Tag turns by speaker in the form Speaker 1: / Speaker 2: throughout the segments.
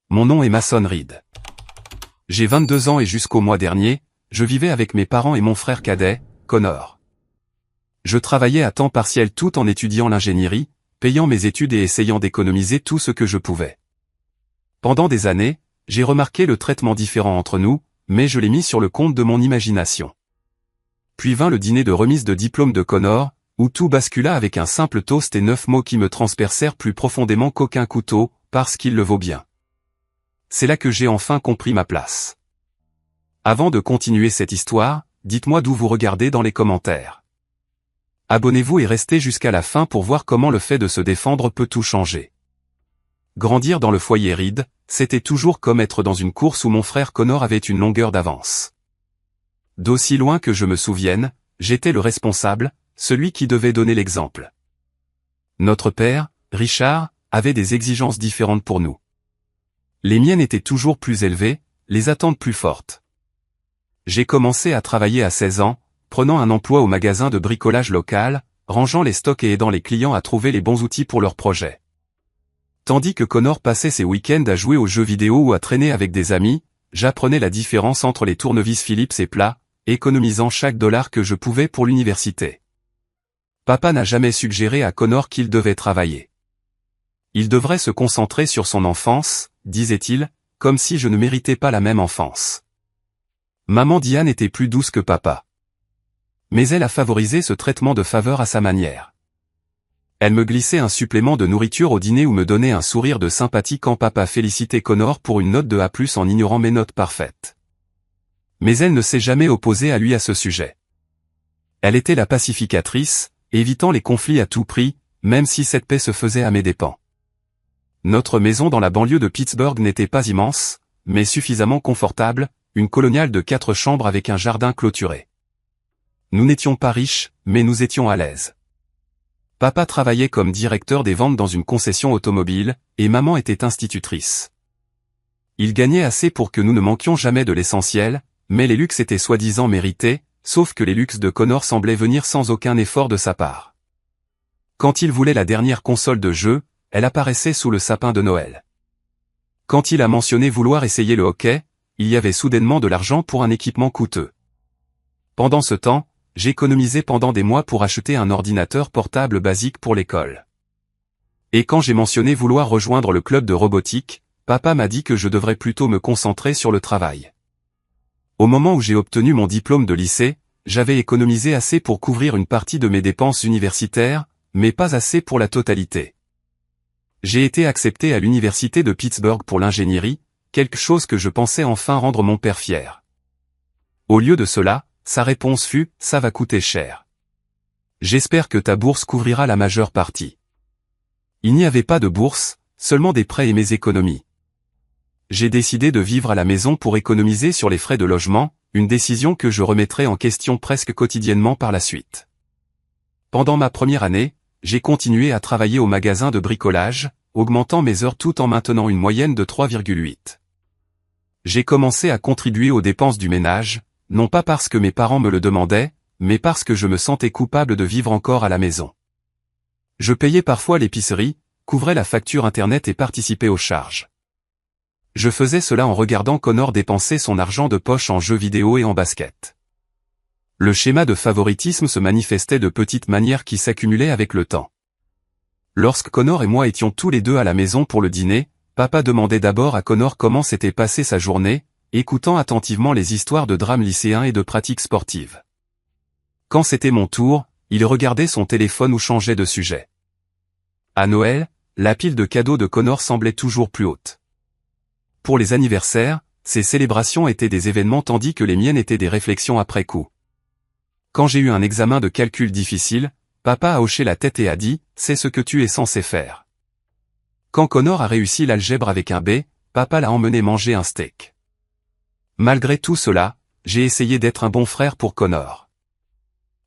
Speaker 1: Mon nom est Mason Reed. J'ai 22 ans et jusqu'au mois dernier, je vivais avec mes parents et mon frère cadet, Connor. Je travaillais à temps partiel tout en étudiant l'ingénierie, payant mes études et essayant d'économiser tout ce que je pouvais. Pendant des années, j'ai remarqué le traitement différent entre nous, mais je l'ai mis sur le compte de mon imagination. Puis vint le dîner de remise de diplôme de Connor, où tout bascula avec un simple toast et 9 mots qui me transpercèrent plus profondément qu'aucun couteau, parce qu'il le vaut bien. C'est là que j'ai enfin compris ma place. Avant de continuer cette histoire, dites-moi d'où vous regardez dans les commentaires. Abonnez-vous et restez jusqu'à la fin pour voir comment le fait de se défendre peut tout changer. Grandir dans le foyer Reed, c'était toujours comme être dans une course où mon frère Connor avait une longueur d'avance. D'aussi loin que je me souvienne, j'étais le responsable, celui qui devait donner l'exemple. Notre père, Richard, avait des exigences différentes pour nous. Les miennes étaient toujours plus élevées, les attentes plus fortes. J'ai commencé à travailler à 16 ans, prenant un emploi au magasin de bricolage local, rangeant les stocks et aidant les clients à trouver les bons outils pour leurs projets. Tandis que Connor passait ses week-ends à jouer aux jeux vidéo ou à traîner avec des amis, j'apprenais la différence entre les tournevis Philips et plats, économisant chaque dollar que je pouvais pour l'université. Papa n'a jamais suggéré à Connor qu'il devait travailler. Il devrait se concentrer sur son enfance, disait-il, comme si je ne méritais pas la même enfance. Maman Diane était plus douce que papa. Mais elle a favorisé ce traitement de faveur à sa manière. Elle me glissait un supplément de nourriture au dîner ou me donnait un sourire de sympathie quand papa félicitait Connor pour une note de A+ en ignorant mes notes parfaites. Mais elle ne s'est jamais opposée à lui à ce sujet. Elle était la pacificatrice, évitant les conflits à tout prix, même si cette paix se faisait à mes dépens. Notre maison dans la banlieue de Pittsburgh n'était pas immense, mais suffisamment confortable, une coloniale de 4 chambres avec un jardin clôturé. Nous n'étions pas riches, mais nous étions à l'aise. Papa travaillait comme directeur des ventes dans une concession automobile, et maman était institutrice. Il gagnait assez pour que nous ne manquions jamais de l'essentiel, mais les luxes étaient soi-disant mérités, sauf que les luxes de Connor semblaient venir sans aucun effort de sa part. Quand il voulait la dernière console de jeu, elle apparaissait sous le sapin de Noël. Quand il a mentionné vouloir essayer le hockey, il y avait soudainement de l'argent pour un équipement coûteux. Pendant ce temps, j'économisais pendant des mois pour acheter un ordinateur portable basique pour l'école. Et quand j'ai mentionné vouloir rejoindre le club de robotique, papa m'a dit que je devrais plutôt me concentrer sur le travail. Au moment où j'ai obtenu mon diplôme de lycée, j'avais économisé assez pour couvrir une partie de mes dépenses universitaires, mais pas assez pour la totalité. J'ai été accepté à l'université de Pittsburgh pour l'ingénierie, quelque chose que je pensais enfin rendre mon père fier. Au lieu de cela, sa réponse fut « ça va coûter cher. J'espère que ta bourse couvrira la majeure partie. » Il n'y avait pas de bourse, seulement des prêts et mes économies. J'ai décidé de vivre à la maison pour économiser sur les frais de logement, une décision que je remettrai en question presque quotidiennement par la suite. Pendant ma première année, j'ai continué à travailler au magasin de bricolage, augmentant mes heures tout en maintenant une moyenne de 3,8. J'ai commencé à contribuer aux dépenses du ménage, non pas parce que mes parents me le demandaient, mais parce que je me sentais coupable de vivre encore à la maison. Je payais parfois l'épicerie, couvrais la facture internet et participais aux charges. Je faisais cela en regardant Connor dépenser son argent de poche en jeux vidéo et en basket. Le schéma de favoritisme se manifestait de petites manières qui s'accumulaient avec le temps. Lorsque Connor et moi étions tous les deux à la maison pour le dîner, papa demandait d'abord à Connor comment s'était passée sa journée, écoutant attentivement les histoires de drames lycéens et de pratiques sportives. Quand c'était mon tour, il regardait son téléphone ou changeait de sujet. À Noël, la pile de cadeaux de Connor semblait toujours plus haute. Pour les anniversaires, ces célébrations étaient des événements tandis que les miennes étaient des réflexions après coup. Quand j'ai eu un examen de calcul difficile, papa a hoché la tête et a dit « c'est ce que tu es censé faire ». Quand Connor a réussi l'algèbre avec un B, papa l'a emmené manger un steak. Malgré tout cela, j'ai essayé d'être un bon frère pour Connor.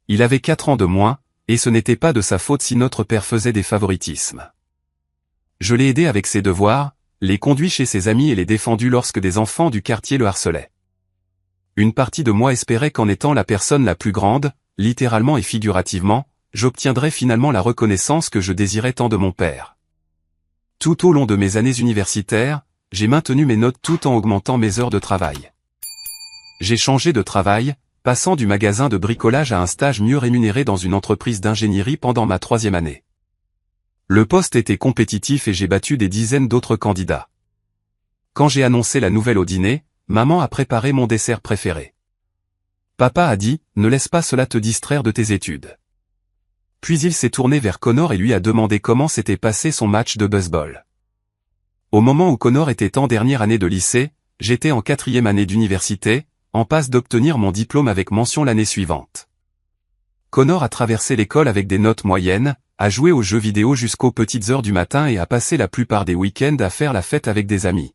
Speaker 1: Il avait 4 ans de moins, et ce n'était pas de sa faute si notre père faisait des favoritismes. Je l'ai aidé avec ses devoirs, les conduit chez ses amis et les défendu lorsque des enfants du quartier le harcelaient. Une partie de moi espérait qu'en étant la personne la plus grande, littéralement et figurativement, j'obtiendrais finalement la reconnaissance que je désirais tant de mon père. Tout au long de mes années universitaires, j'ai maintenu mes notes tout en augmentant mes heures de travail. J'ai changé de travail, passant du magasin de bricolage à un stage mieux rémunéré dans une entreprise d'ingénierie pendant ma 3e année. Le poste était compétitif et j'ai battu des dizaines d'autres candidats. Quand j'ai annoncé la nouvelle au dîner, maman a préparé mon dessert préféré. Papa a dit, ne laisse pas cela te distraire de tes études. Puis il s'est tourné vers Connor et lui a demandé comment s'était passé son match de baseball. Au moment où Connor était en dernière année de lycée, j'étais en 4e année d'université, en passe d'obtenir mon diplôme avec mention l'année suivante. Connor a traversé l'école avec des notes moyennes, a joué aux jeux vidéo jusqu'aux petites heures du matin et a passé la plupart des week-ends à faire la fête avec des amis.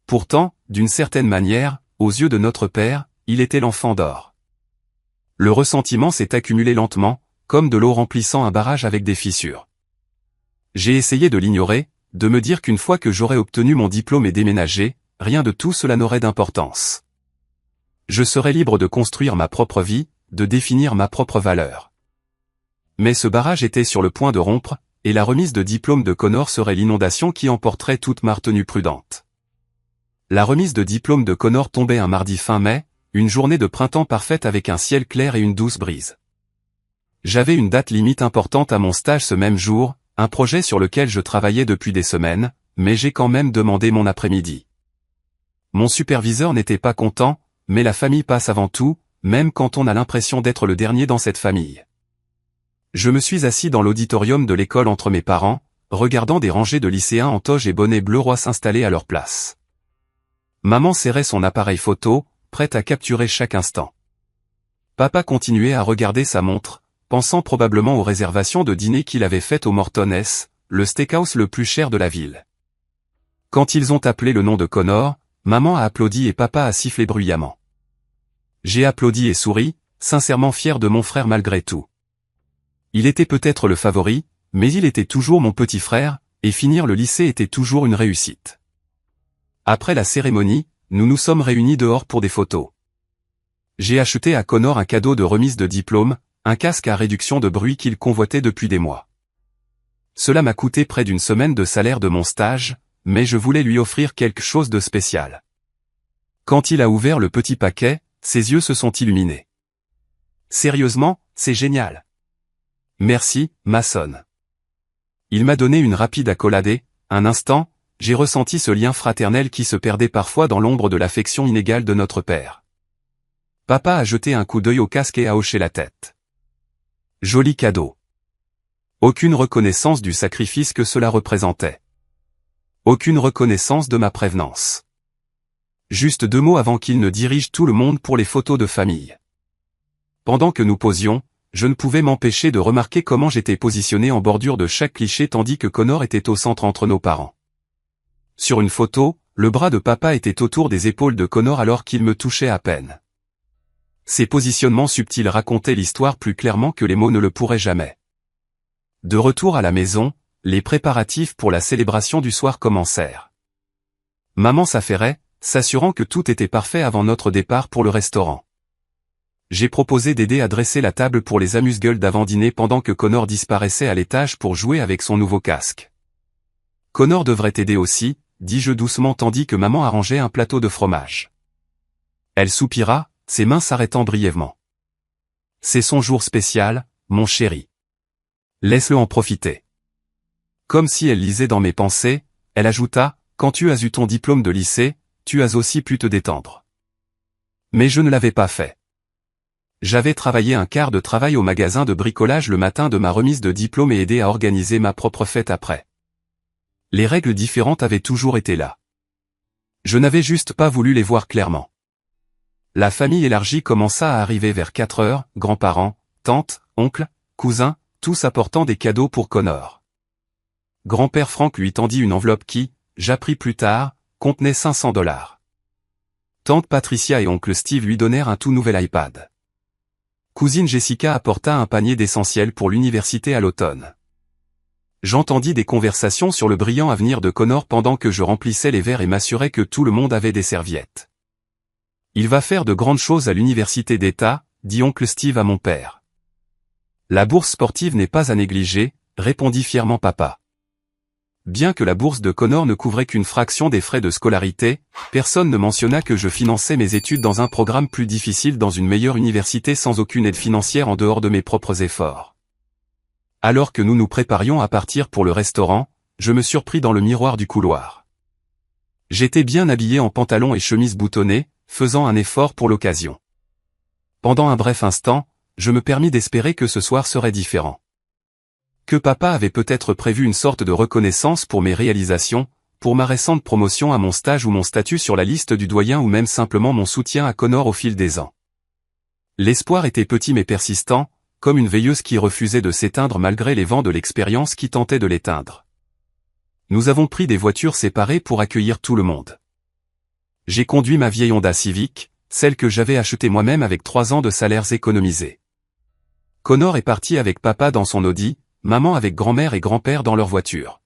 Speaker 1: Pourtant, d'une certaine manière, aux yeux de notre père, il était l'enfant d'or. Le ressentiment s'est accumulé lentement, comme de l'eau remplissant un barrage avec des fissures. J'ai essayé de l'ignorer, de me dire qu'une fois que j'aurais obtenu mon diplôme et déménagé, rien de tout cela n'aurait d'importance. Je serais libre de construire ma propre vie, de définir ma propre valeur. Mais ce barrage était sur le point de rompre, et la remise de diplôme de Connor serait l'inondation qui emporterait toute ma retenue prudente. La remise de diplôme de Connor tombait un mardi fin mai, une journée de printemps parfaite avec un ciel clair et une douce brise. J'avais une date limite importante à mon stage ce même jour, un projet sur lequel je travaillais depuis des semaines, mais j'ai quand même demandé mon après-midi. Mon superviseur n'était pas content, mais la famille passe avant tout, même quand on a l'impression d'être le dernier dans cette famille. Je me suis assis dans l'auditorium de l'école entre mes parents, regardant des rangées de lycéens en toge et bonnet bleu roi s'installer à leur place. Maman serrait son appareil photo, prête à capturer chaque instant. Papa continuait à regarder sa montre, pensant probablement aux réservations de dîner qu'il avait faites au Morton, le steakhouse le plus cher de la ville. Quand ils ont appelé le nom de Connor, maman a applaudi et papa a sifflé bruyamment. J'ai applaudi et souri, sincèrement fier de mon frère malgré tout. Il était peut-être le favori, mais il était toujours mon petit frère, et finir le lycée était toujours une réussite. Après la cérémonie, nous nous sommes réunis dehors pour des photos. J'ai acheté à Connor un cadeau de remise de diplôme, un casque à réduction de bruit qu'il convoitait depuis des mois. Cela m'a coûté près d'une semaine de salaire de mon stage, mais je voulais lui offrir quelque chose de spécial. Quand il a ouvert le petit paquet, ses yeux se sont illuminés. Sérieusement, c'est génial. Merci, Mason. Il m'a donné une rapide accolade et, un instant, j'ai ressenti ce lien fraternel qui se perdait parfois dans l'ombre de l'affection inégale de notre père. Papa a jeté un coup d'œil au casque et a hoché la tête. Joli cadeau. Aucune reconnaissance du sacrifice que cela représentait. Aucune reconnaissance de ma prévenance. Juste 2 mots avant qu'il ne dirige tout le monde pour les photos de famille. Pendant que nous posions, je ne pouvais m'empêcher de remarquer comment j'étais positionné en bordure de chaque cliché tandis que Connor était au centre entre nos parents. Sur une photo, le bras de papa était autour des épaules de Connor alors qu'il me touchait à peine. Ces positionnements subtils racontaient l'histoire plus clairement que les mots ne le pourraient jamais. De retour à la maison, les préparatifs pour la célébration du soir commencèrent. Maman s'affairait, s'assurant que tout était parfait avant notre départ pour le restaurant. J'ai proposé d'aider à dresser la table pour les amuse-gueules d'avant-dîner pendant que Connor disparaissait à l'étage pour jouer avec son nouveau casque. Connor devrait aider aussi, dis-je doucement tandis que maman arrangeait un plateau de fromage. Elle soupira, ses mains s'arrêtant brièvement. C'est son jour spécial, mon chéri. Laisse-le en profiter. Comme si elle lisait dans mes pensées, elle ajouta, quand tu as eu ton diplôme de lycée, tu as aussi pu te détendre. Mais je ne l'avais pas fait. J'avais travaillé un quart de travail au magasin de bricolage le matin de ma remise de diplôme et aidé à organiser ma propre fête après. Les règles différentes avaient toujours été là. Je n'avais juste pas voulu les voir clairement. La famille élargie commença à arriver vers 4 heures, grands-parents, tantes, oncles, cousins, tous apportant des cadeaux pour Connor. Grand-père Frank lui tendit une enveloppe qui, j'appris plus tard, contenait $500. Tante Patricia et oncle Steve lui donnèrent un tout nouvel iPad. Cousine Jessica apporta un panier d'essentiels pour l'université à l'automne. J'entendis des conversations sur le brillant avenir de Connor pendant que je remplissais les verres et m'assurais que tout le monde avait des serviettes. Il va faire de grandes choses à l'université d'État, dit oncle Steve à mon père. La bourse sportive n'est pas à négliger, répondit fièrement papa. bien que la bourse de Connor ne couvrait qu'une fraction des frais de scolarité, personne ne mentionna que je finançais mes études dans un programme plus difficile dans une meilleure université sans aucune aide financière en dehors de mes propres efforts. Alors que nous nous préparions à partir pour le restaurant, je me surpris dans le miroir du couloir. J'étais bien habillé en pantalon et chemise boutonnée, faisant un effort pour l'occasion. Pendant un bref instant, je me permis d'espérer que ce soir serait différent. Que papa avait peut-être prévu une sorte de reconnaissance pour mes réalisations, pour ma récente promotion à mon stage ou mon statut sur la liste du doyen ou même simplement mon soutien à Connor au fil des ans. L'espoir était petit mais persistant, comme une veilleuse qui refusait de s'éteindre malgré les vents de l'expérience qui tentaient de l'éteindre. Nous avons pris des voitures séparées pour accueillir tout le monde. J'ai conduit ma vieille Honda Civic, celle que j'avais achetée moi-même avec 3 ans de salaires économisés. Connor est parti avec papa dans son Audi, maman avec grand-mère et grand-père dans leur voiture.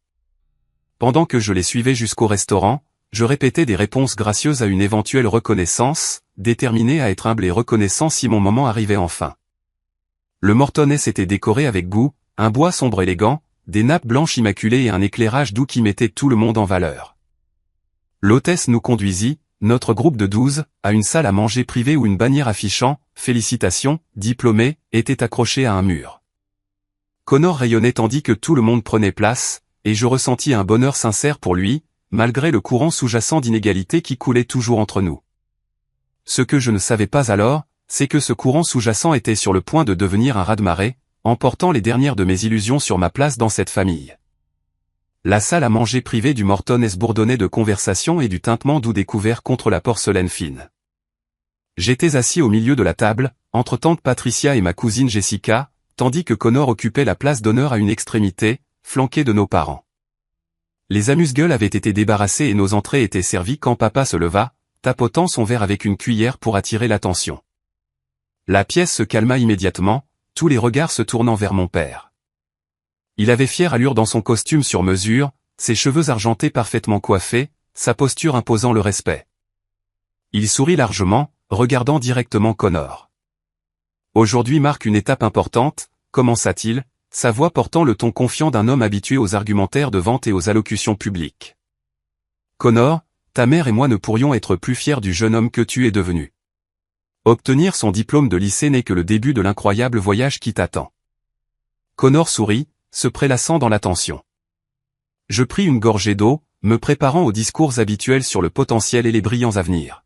Speaker 1: Pendant que je les suivais jusqu'au restaurant, je répétais des réponses gracieuses à une éventuelle reconnaissance, déterminé à être humble et reconnaissant si mon moment arrivait enfin. Le Mortoness était décoré avec goût, un bois sombre élégant, des nappes blanches immaculées et un éclairage doux qui mettait tout le monde en valeur. L'hôtesse nous conduisit, notre groupe de 12, à une salle à manger privée où une bannière affichant « Félicitations, diplômé » était accrochée à un mur. Connor rayonnait tandis que tout le monde prenait place, et je ressentis un bonheur sincère pour lui, malgré le courant sous-jacent d'inégalité qui coulait toujours entre nous. Ce que je ne savais pas alors, c'est que ce courant sous-jacent était sur le point de devenir un raz-de-marée, emportant les dernières de mes illusions sur ma place dans cette famille. La salle à manger privée du Mortoness bourdonnait de conversation et du tintement doux des couverts contre la porcelaine fine. J'étais assis au milieu de la table, entre tante Patricia et ma cousine Jessica, tandis que Connor occupait la place d'honneur à une extrémité, flanqué de nos parents. Les amuse-gueules avaient été débarrassés et nos entrées étaient servies quand papa se leva, tapotant son verre avec une cuillère pour attirer l'attention. La pièce se calma immédiatement, tous les regards se tournant vers mon père. Il avait fière allure dans son costume sur mesure, ses cheveux argentés parfaitement coiffés, sa posture imposant le respect. Il sourit largement, regardant directement Connor. Aujourd'hui marque une étape importante, commença-t-il, sa voix portant le ton confiant d'un homme habitué aux argumentaires de vente et aux allocutions publiques. Connor, ta mère et moi ne pourrions être plus fiers du jeune homme que tu es devenu. Obtenir son diplôme de lycée n'est que le début de l'incroyable voyage qui t'attend. Connor sourit, se prélassant dans l'attention. Je pris une gorgée d'eau, me préparant aux discours habituels sur le potentiel et les brillants avenirs.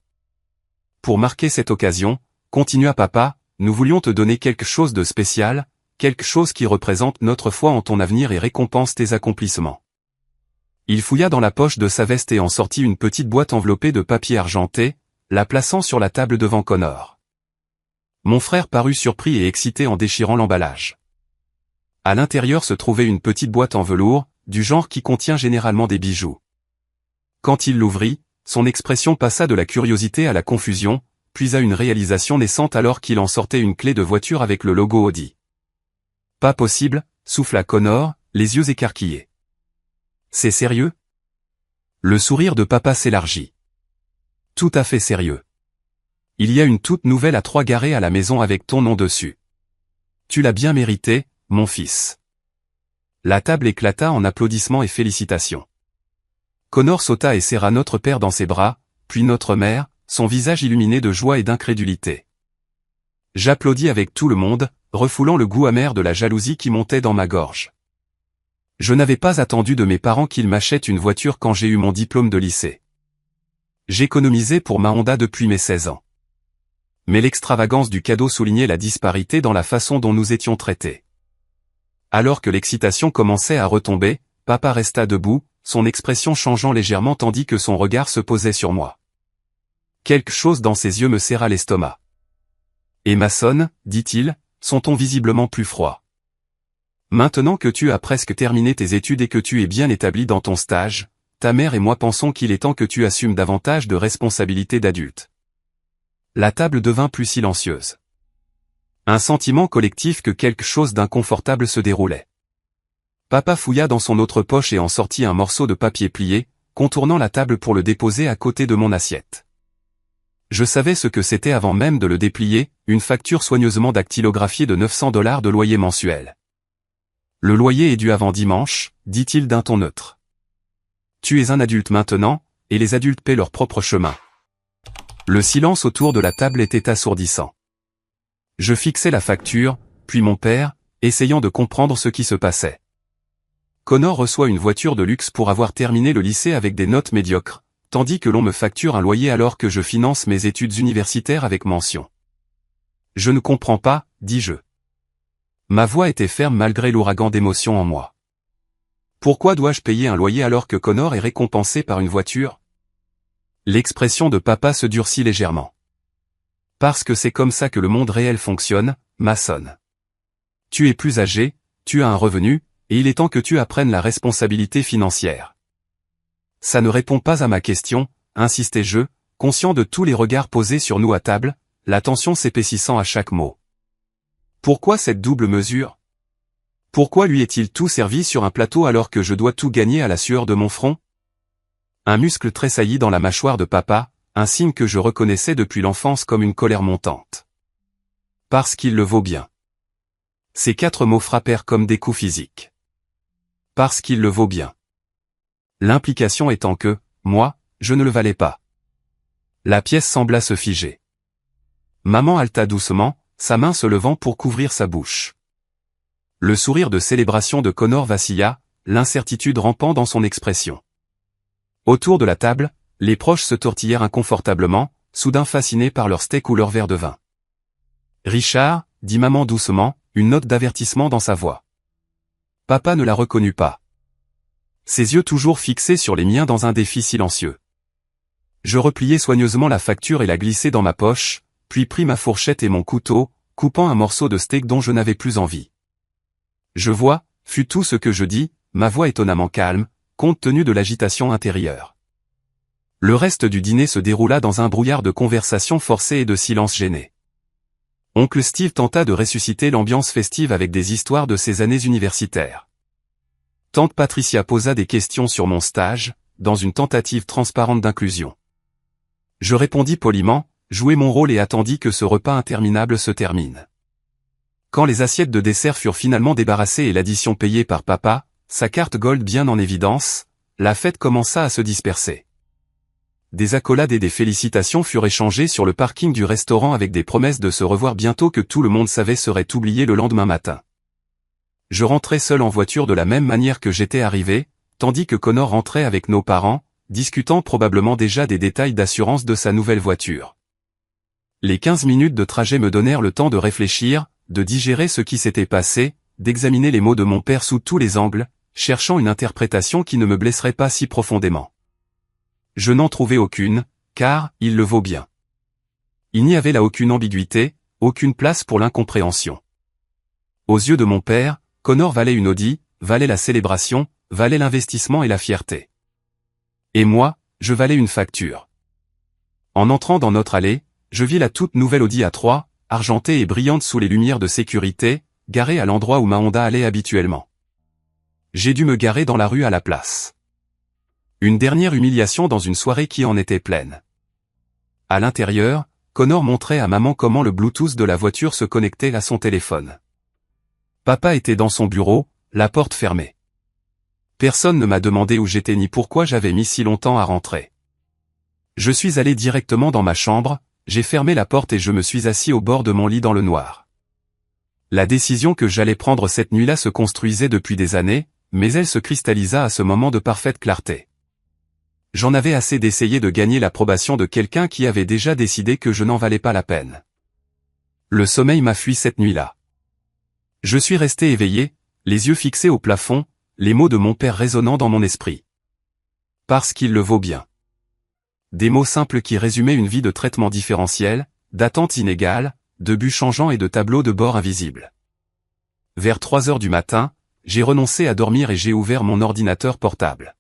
Speaker 1: Pour marquer cette occasion, continua papa, nous voulions te donner quelque chose de spécial, quelque chose qui représente notre foi en ton avenir et récompense tes accomplissements. Il fouilla dans la poche de sa veste et en sortit une petite boîte enveloppée de papier argenté, la plaçant sur la table devant Connor. Mon frère parut surpris et excité en déchirant l'emballage. À l'intérieur se trouvait une petite boîte en velours, du genre qui contient généralement des bijoux. Quand il l'ouvrit, son expression passa de la curiosité à la confusion, puis à une réalisation naissante alors qu'il en sortait une clé de voiture avec le logo Audi. Pas possible, souffla Connor, les yeux écarquillés. C'est sérieux? Le sourire de papa s'élargit. Tout à fait sérieux. Il y a une toute nouvelle à 3 garée à la maison avec ton nom dessus. Tu l'as bien mérité, mon fils. La table éclata en applaudissements et félicitations. Connor sauta et serra notre père dans ses bras, puis notre mère, son visage illuminé de joie et d'incrédulité. J'applaudis avec tout le monde, refoulant le goût amer de la jalousie qui montait dans ma gorge. Je n'avais pas attendu de mes parents qu'ils m'achètent une voiture quand j'ai eu mon diplôme de lycée. J'économisais pour ma Honda depuis mes 16 ans. Mais l'extravagance du cadeau soulignait la disparité dans la façon dont nous étions traités. Alors que l'excitation commençait à retomber, papa resta debout, son expression changeant légèrement tandis que son regard se posait sur moi. Quelque chose dans ses yeux me serra l'estomac. « Et Mason, dit-il, son ton visiblement plus froid. Maintenant que tu as presque terminé tes études et que tu es bien établi dans ton stage, ta mère et moi pensons qu'il est temps que tu assumes davantage de responsabilités d'adulte. » La table devint plus silencieuse. Un sentiment collectif que quelque chose d'inconfortable se déroulait. Papa fouilla dans son autre poche et en sortit un morceau de papier plié, contournant la table pour le déposer à côté de mon assiette. Je savais ce que c'était avant même de le déplier, une facture soigneusement dactylographiée de $900 de loyer mensuel. Le loyer est dû avant dimanche, dit-il d'un ton neutre. Tu es un adulte maintenant, et les adultes paient leur propre chemin. Le silence autour de la table était assourdissant. Je fixais la facture, puis mon père, essayant de comprendre ce qui se passait. Connor reçoit une voiture de luxe pour avoir terminé le lycée avec des notes médiocres, tandis que l'on me facture un loyer alors que je finance mes études universitaires avec mention. Je ne comprends pas, dis-je. Ma voix était ferme malgré l'ouragan d'émotions en moi. Pourquoi dois-je payer un loyer alors que Connor est récompensé par une voiture? L'expression de papa se durcit légèrement. Parce que c'est comme ça que le monde réel fonctionne, Mason. Tu es plus âgé, tu as un revenu, et il est temps que tu apprennes la responsabilité financière. Ça ne répond pas à ma question, insistai-je, conscient de tous les regards posés sur nous à table, la tension s'épaississant à chaque mot. Pourquoi cette double mesure? Pourquoi lui est-il tout servi sur un plateau alors que je dois tout gagner à la sueur de mon front? Un muscle tressaillit dans la mâchoire de papa, un signe que je reconnaissais depuis l'enfance comme une colère montante. Parce qu'il le vaut bien. Ces 4 mots frappèrent comme des coups physiques. Parce qu'il le vaut bien. L'implication étant que, moi, je ne le valais pas. La pièce sembla se figer. Maman halta doucement, sa main se levant pour couvrir sa bouche. Le sourire de célébration de Connor vacilla, l'incertitude rampant dans son expression. Autour de la table, les proches se tortillèrent inconfortablement, soudain fascinés par leur steak ou leur verre de vin. Richard, dit maman doucement, une note d'avertissement dans sa voix. Papa ne la reconnut pas. Ses yeux toujours fixés sur les miens dans un défi silencieux. Je repliai soigneusement la facture et la glissai dans ma poche, puis pris ma fourchette et mon couteau, coupant un morceau de steak dont je n'avais plus envie. Je vois, fut tout ce que je dis, ma voix étonnamment calme, compte tenu de l'agitation intérieure. Le reste du dîner se déroula dans un brouillard de conversations forcées et de silences gênés. Oncle Steve tenta de ressusciter l'ambiance festive avec des histoires de ses années universitaires. Tante Patricia posa des questions sur mon stage, dans une tentative transparente d'inclusion. Je répondis poliment, jouai mon rôle et attendis que ce repas interminable se termine. Quand les assiettes de dessert furent finalement débarrassées et l'addition payée par papa, sa carte gold bien en évidence, la fête commença à se disperser. Des accolades et des félicitations furent échangées sur le parking du restaurant avec des promesses de se revoir bientôt que tout le monde savait serait oublié le lendemain matin. Je rentrai seul en voiture de la même manière que j'étais arrivé, tandis que Connor rentrait avec nos parents, discutant probablement déjà des détails d'assurance de sa nouvelle voiture. Les 15 minutes de trajet me donnèrent le temps de réfléchir, de digérer ce qui s'était passé, d'examiner les mots de mon père sous tous les angles, cherchant une interprétation qui ne me blesserait pas si profondément. Je n'en trouvai aucune, car, il le vaut bien. Il n'y avait là aucune ambiguïté, aucune place pour l'incompréhension. Aux yeux de mon père, Connor valait une Audi, valait la célébration, valait l'investissement et la fierté. Et moi, je valais une facture. En entrant dans notre allée, je vis la toute nouvelle Audi A3, argentée et brillante sous les lumières de sécurité, garée à l'endroit où ma Honda allait habituellement. J'ai dû me garer dans la rue à la place. Une dernière humiliation dans une soirée qui en était pleine. À l'intérieur, Connor montrait à maman comment le Bluetooth de la voiture se connectait à son téléphone. Papa était dans son bureau, la porte fermée. Personne ne m'a demandé où j'étais ni pourquoi j'avais mis si longtemps à rentrer. Je suis allé directement dans ma chambre, j'ai fermé la porte et je me suis assis au bord de mon lit dans le noir. La décision que j'allais prendre cette nuit-là se construisait depuis des années, mais elle se cristallisa à ce moment de parfaite clarté. J'en avais assez d'essayer de gagner l'approbation de quelqu'un qui avait déjà décidé que je n'en valais pas la peine. Le sommeil m'a fui cette nuit-là. Je suis resté éveillé, les yeux fixés au plafond, les mots de mon père résonnant dans mon esprit. Parce qu'il le vaut bien. Des mots simples qui résumaient une vie de traitement différentiel, d'attentes inégales, de buts changeants et de tableaux de bord invisibles. Vers 3 heures du matin, j'ai renoncé à dormir et j'ai ouvert mon ordinateur portable.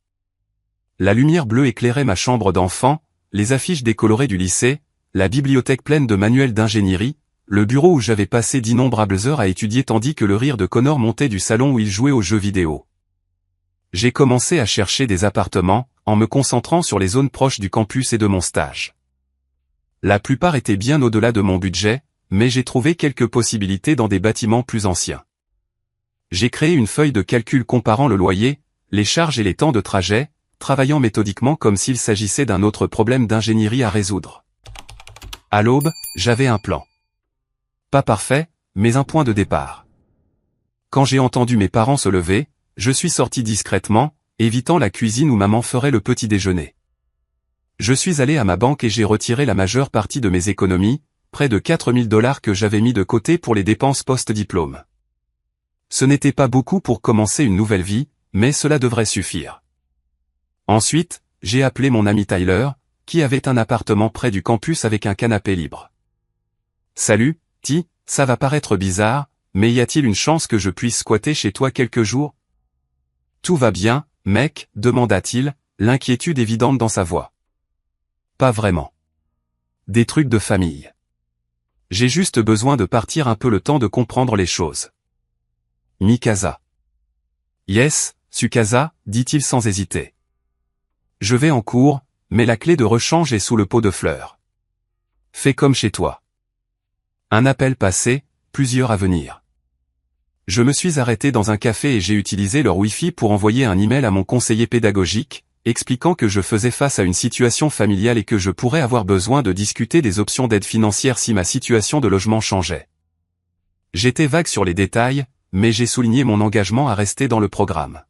Speaker 1: La lumière bleue éclairait ma chambre d'enfant, les affiches décolorées du lycée, la bibliothèque pleine de manuels d'ingénierie, le bureau où j'avais passé d'innombrables heures à étudier tandis que le rire de Connor montait du salon où il jouait aux jeux vidéo. J'ai commencé à chercher des appartements, en me concentrant sur les zones proches du campus et de mon stage. La plupart étaient bien au-delà de mon budget, mais j'ai trouvé quelques possibilités dans des bâtiments plus anciens. J'ai créé une feuille de calcul comparant le loyer, les charges et les temps de trajet, travaillant méthodiquement comme s'il s'agissait d'un autre problème d'ingénierie à résoudre. À l'aube, j'avais un plan. Pas parfait, mais un point de départ. Quand j'ai entendu mes parents se lever, je suis sorti discrètement, évitant la cuisine où maman ferait le petit déjeuner. Je suis allé à ma banque et j'ai retiré la majeure partie de mes économies, près de 4 000 $ que j'avais mis de côté pour les dépenses post-diplôme. Ce n'était pas beaucoup pour commencer une nouvelle vie, mais cela devrait suffire. Ensuite, j'ai appelé mon ami Tyler, qui avait un appartement près du campus avec un canapé libre. « Salut, Ty, ça va paraître bizarre, mais y a-t-il une chance que je puisse squatter chez toi quelques jours ?»« Tout va bien, mec ?» demanda-t-il, l'inquiétude évidente dans sa voix. « Pas vraiment. Des trucs de famille. J'ai juste besoin de partir un peu le temps de comprendre les choses. » Mikasa. « Yes, Tsukasa, dit-il sans hésiter. Je vais en cours, mais la clé de rechange est sous le pot de fleurs. Fais comme chez toi. Un appel passé, plusieurs à venir. Je me suis arrêté dans un café et j'ai utilisé leur Wi-Fi pour envoyer un email à mon conseiller pédagogique, expliquant que je faisais face à une situation familiale et que je pourrais avoir besoin de discuter des options d'aide financière si ma situation de logement changeait. J'étais vague sur les détails, mais j'ai souligné mon engagement à rester dans le programme.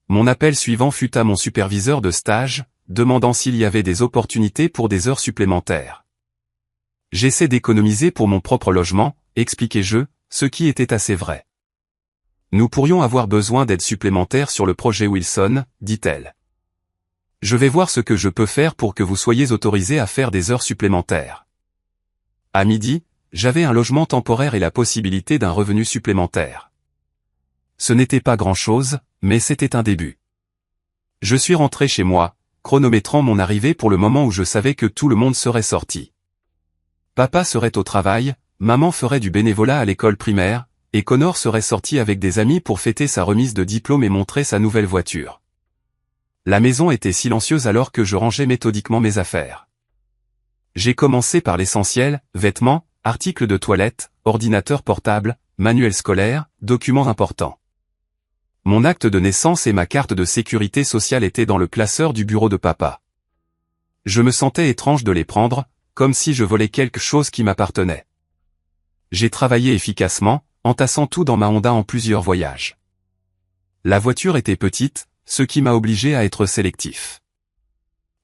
Speaker 1: Mon appel suivant fut à mon superviseur de stage, demandant s'il y avait des opportunités pour des heures supplémentaires. J'essaie d'économiser pour mon propre logement, expliquai-je, ce qui était assez vrai. Nous pourrions avoir besoin d'aide supplémentaire sur le projet Wilson, dit-elle. Je vais voir ce que je peux faire pour que vous soyez autorisé à faire des heures supplémentaires. À midi, j'avais un logement temporaire et la possibilité d'un revenu supplémentaire. Ce n'était pas grand-chose, mais c'était un début. Je suis rentré chez moi, chronométrant mon arrivée pour le moment où je savais que tout le monde serait sorti. Papa serait au travail, maman ferait du bénévolat à l'école primaire, et Connor serait sorti avec des amis pour fêter sa remise de diplôme et montrer sa nouvelle voiture. La maison était silencieuse alors que je rangeais méthodiquement mes affaires. J'ai commencé par l'essentiel, vêtements, articles de toilette, ordinateur portable, manuel scolaire, documents importants. Mon acte de naissance et ma carte de sécurité sociale étaient dans le classeur du bureau de papa. Je me sentais étrange de les prendre, comme si je volais quelque chose qui m'appartenait. J'ai travaillé efficacement, entassant tout dans ma Honda en plusieurs voyages. La voiture était petite, ce qui m'a obligé à être sélectif.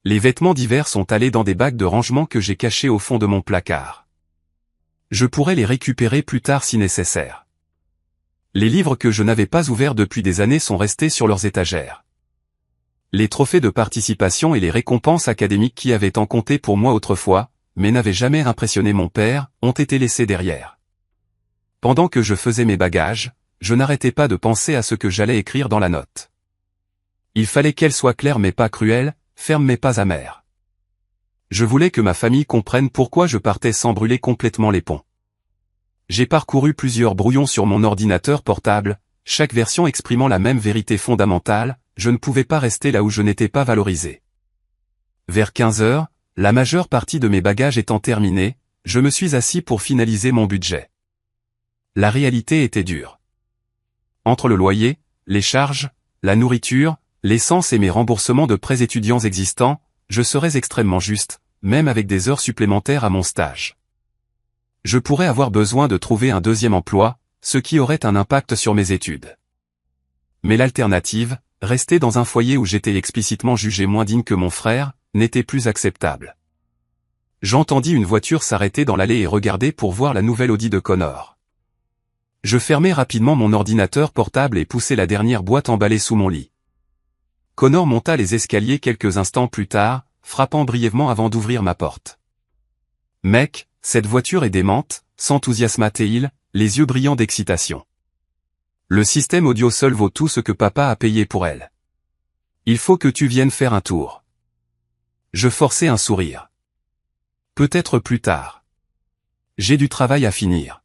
Speaker 1: Les vêtements d'hiver sont allés dans des bacs de rangement que j'ai cachés au fond de mon placard. Je pourrais les récupérer plus tard si nécessaire. Les livres que je n'avais pas ouverts depuis des années sont restés sur leurs étagères. Les trophées de participation et les récompenses académiques qui avaient tant compté pour moi autrefois, mais n'avaient jamais impressionné mon père, ont été laissés derrière. Pendant que je faisais mes bagages, je n'arrêtais pas de penser à ce que j'allais écrire dans la note. Il fallait qu'elle soit claire mais pas cruelle, ferme mais pas amère. Je voulais que ma famille comprenne pourquoi je partais sans brûler complètement les ponts. J'ai parcouru plusieurs brouillons sur mon ordinateur portable, chaque version exprimant la même vérité fondamentale, je ne pouvais pas rester là où je n'étais pas valorisé. Vers 15 heures, la majeure partie de mes bagages étant terminés, je me suis assis pour finaliser mon budget. La réalité était dure. Entre le loyer, les charges, la nourriture, l'essence et mes remboursements de prêts étudiants existants, je serais extrêmement juste, même avec des heures supplémentaires à mon stage. Je pourrais avoir besoin de trouver un deuxième emploi, ce qui aurait un impact sur mes études. Mais l'alternative, rester dans un foyer où j'étais explicitement jugé moins digne que mon frère, n'était plus acceptable. J'entendis une voiture s'arrêter dans l'allée et regarder pour voir la nouvelle Audi de Connor. Je fermai rapidement mon ordinateur portable et poussai la dernière boîte emballée sous mon lit. Connor monta les escaliers quelques instants plus tard, frappant brièvement avant d'ouvrir ma porte. « Mec, cette voiture est démente », s'enthousiasma-t-il, les yeux brillants d'excitation. Le système audio seul vaut tout ce que papa a payé pour elle. Il faut que tu viennes faire un tour. Je forçai un sourire. Peut-être plus tard. J'ai du travail à finir.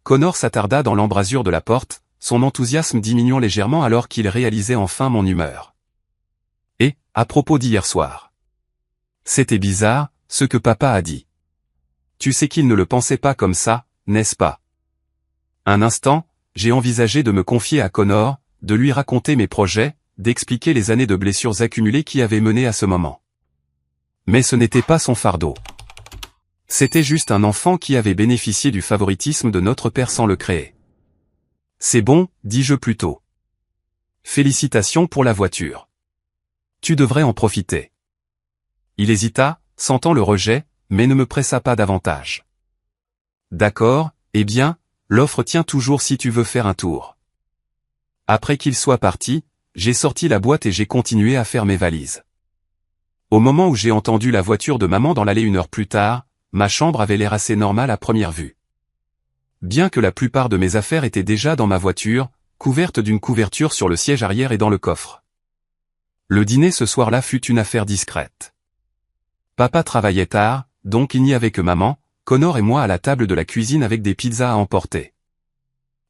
Speaker 1: Connor s'attarda dans l'embrasure de la porte, son enthousiasme diminuant légèrement alors qu'il réalisait enfin mon humeur. Et, à propos d'hier soir. C'était bizarre, ce que papa a dit. Tu sais qu'il ne le pensait pas comme ça, n'est-ce pas? Un instant, j'ai envisagé de me confier à Connor, de lui raconter mes projets, d'expliquer les années de blessures accumulées qui avaient mené à ce moment. Mais ce n'était pas son fardeau. C'était juste un enfant qui avait bénéficié du favoritisme de notre père sans le créer. C'est bon, dis-je plutôt. Félicitations pour la voiture. Tu devrais en profiter. Il hésita, sentant le rejet, mais ne me pressa pas davantage. D'accord, eh bien, l'offre tient toujours si tu veux faire un tour. Après qu'il soit parti, j'ai sorti la boîte et j'ai continué à faire mes valises. Au moment où j'ai entendu la voiture de maman dans l'allée 1 heure plus tard, ma chambre avait l'air assez normale à première vue. Bien que la plupart de mes affaires étaient déjà dans ma voiture, couverte d'une couverture sur le siège arrière et dans le coffre. Le dîner ce soir-là fut une affaire discrète. Papa travaillait tard, donc il n'y avait que maman, Connor et moi à la table de la cuisine avec des pizzas à emporter.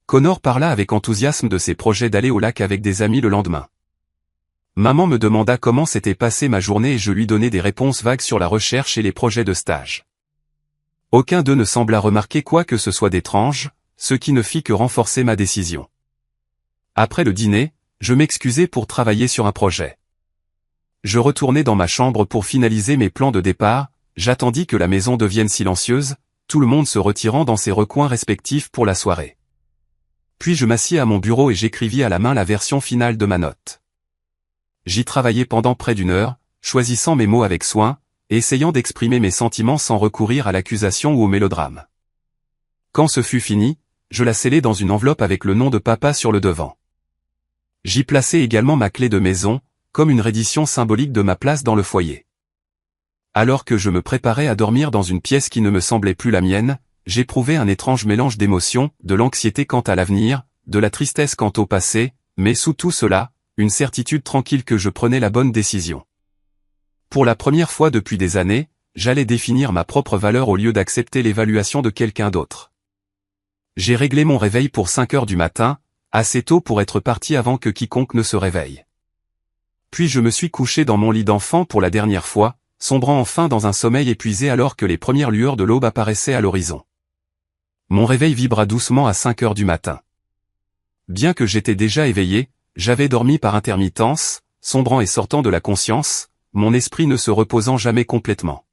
Speaker 1: Connor parla avec enthousiasme de ses projets d'aller au lac avec des amis le lendemain. Maman me demanda comment s'était passée ma journée et je lui donnai des réponses vagues sur la recherche et les projets de stage. Aucun d'eux ne sembla remarquer quoi que ce soit d'étrange, ce qui ne fit que renforcer ma décision. Après le dîner, je m'excusai pour travailler sur un projet. Je retournai dans ma chambre pour finaliser mes plans de départ, j'attendis que la maison devienne silencieuse, tout le monde se retirant dans ses recoins respectifs pour la soirée. Puis je m'assis à mon bureau et j'écrivis à la main la version finale de ma note. J'y travaillai pendant près d'1 heure, choisissant mes mots avec soin, et essayant d'exprimer mes sentiments sans recourir à l'accusation ou au mélodrame. Quand ce fut fini, je la scellai dans une enveloppe avec le nom de papa sur le devant. J'y plaçai également ma clé de maison, comme une reddition symbolique de ma place dans le foyer. Alors que je me préparais à dormir dans une pièce qui ne me semblait plus la mienne, j'éprouvais un étrange mélange d'émotions, de l'anxiété quant à l'avenir, de la tristesse quant au passé, mais sous tout cela, une certitude tranquille que je prenais la bonne décision. Pour la première fois depuis des années, j'allais définir ma propre valeur au lieu d'accepter l'évaluation de quelqu'un d'autre. J'ai réglé mon réveil pour 5 heures du matin, assez tôt pour être parti avant que quiconque ne se réveille. Puis je me suis couché dans mon lit d'enfant pour la dernière fois, sombrant enfin dans un sommeil épuisé alors que les premières lueurs de l'aube apparaissaient à l'horizon. Mon réveil vibra doucement à 5 heures du matin. Bien que j'étais déjà éveillé, j'avais dormi par intermittence, sombrant et sortant de la conscience, mon esprit ne se reposant jamais complètement.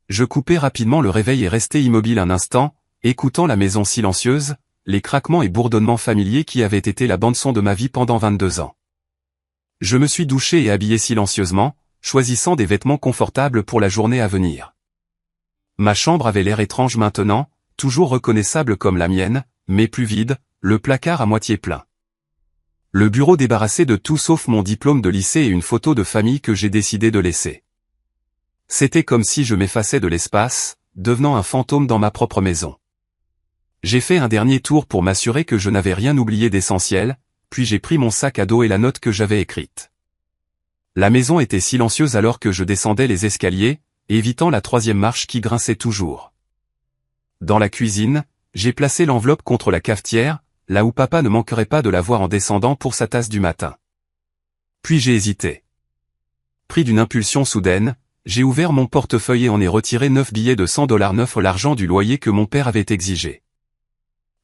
Speaker 1: Je coupai rapidement le réveil et restai immobile un instant, écoutant la maison silencieuse, les craquements et bourdonnements familiers qui avaient été la bande-son de ma vie pendant 22 ans. Je me suis douché et habillé silencieusement, choisissant des vêtements confortables pour la journée à venir. Ma chambre avait l'air étrange maintenant, toujours reconnaissable comme la mienne, mais plus vide, le placard à moitié plein. Le bureau débarrassé de tout sauf mon diplôme de lycée et une photo de famille que j'ai décidé de laisser. C'était comme si je m'effaçais de l'espace, devenant un fantôme dans ma propre maison. J'ai fait un dernier tour pour m'assurer que je n'avais rien oublié d'essentiel, puis j'ai pris mon sac à dos et la note que j'avais écrite. La maison était silencieuse alors que je descendais les escaliers, évitant la 3e marche qui grinçait toujours. Dans la cuisine, j'ai placé l'enveloppe contre la cafetière, là où papa ne manquerait pas de la voir en descendant pour sa tasse du matin. Puis j'ai hésité. Pris d'une impulsion soudaine, j'ai ouvert mon portefeuille et en ai retiré 9 billets de $100 neufs, l'argent du loyer que mon père avait exigé.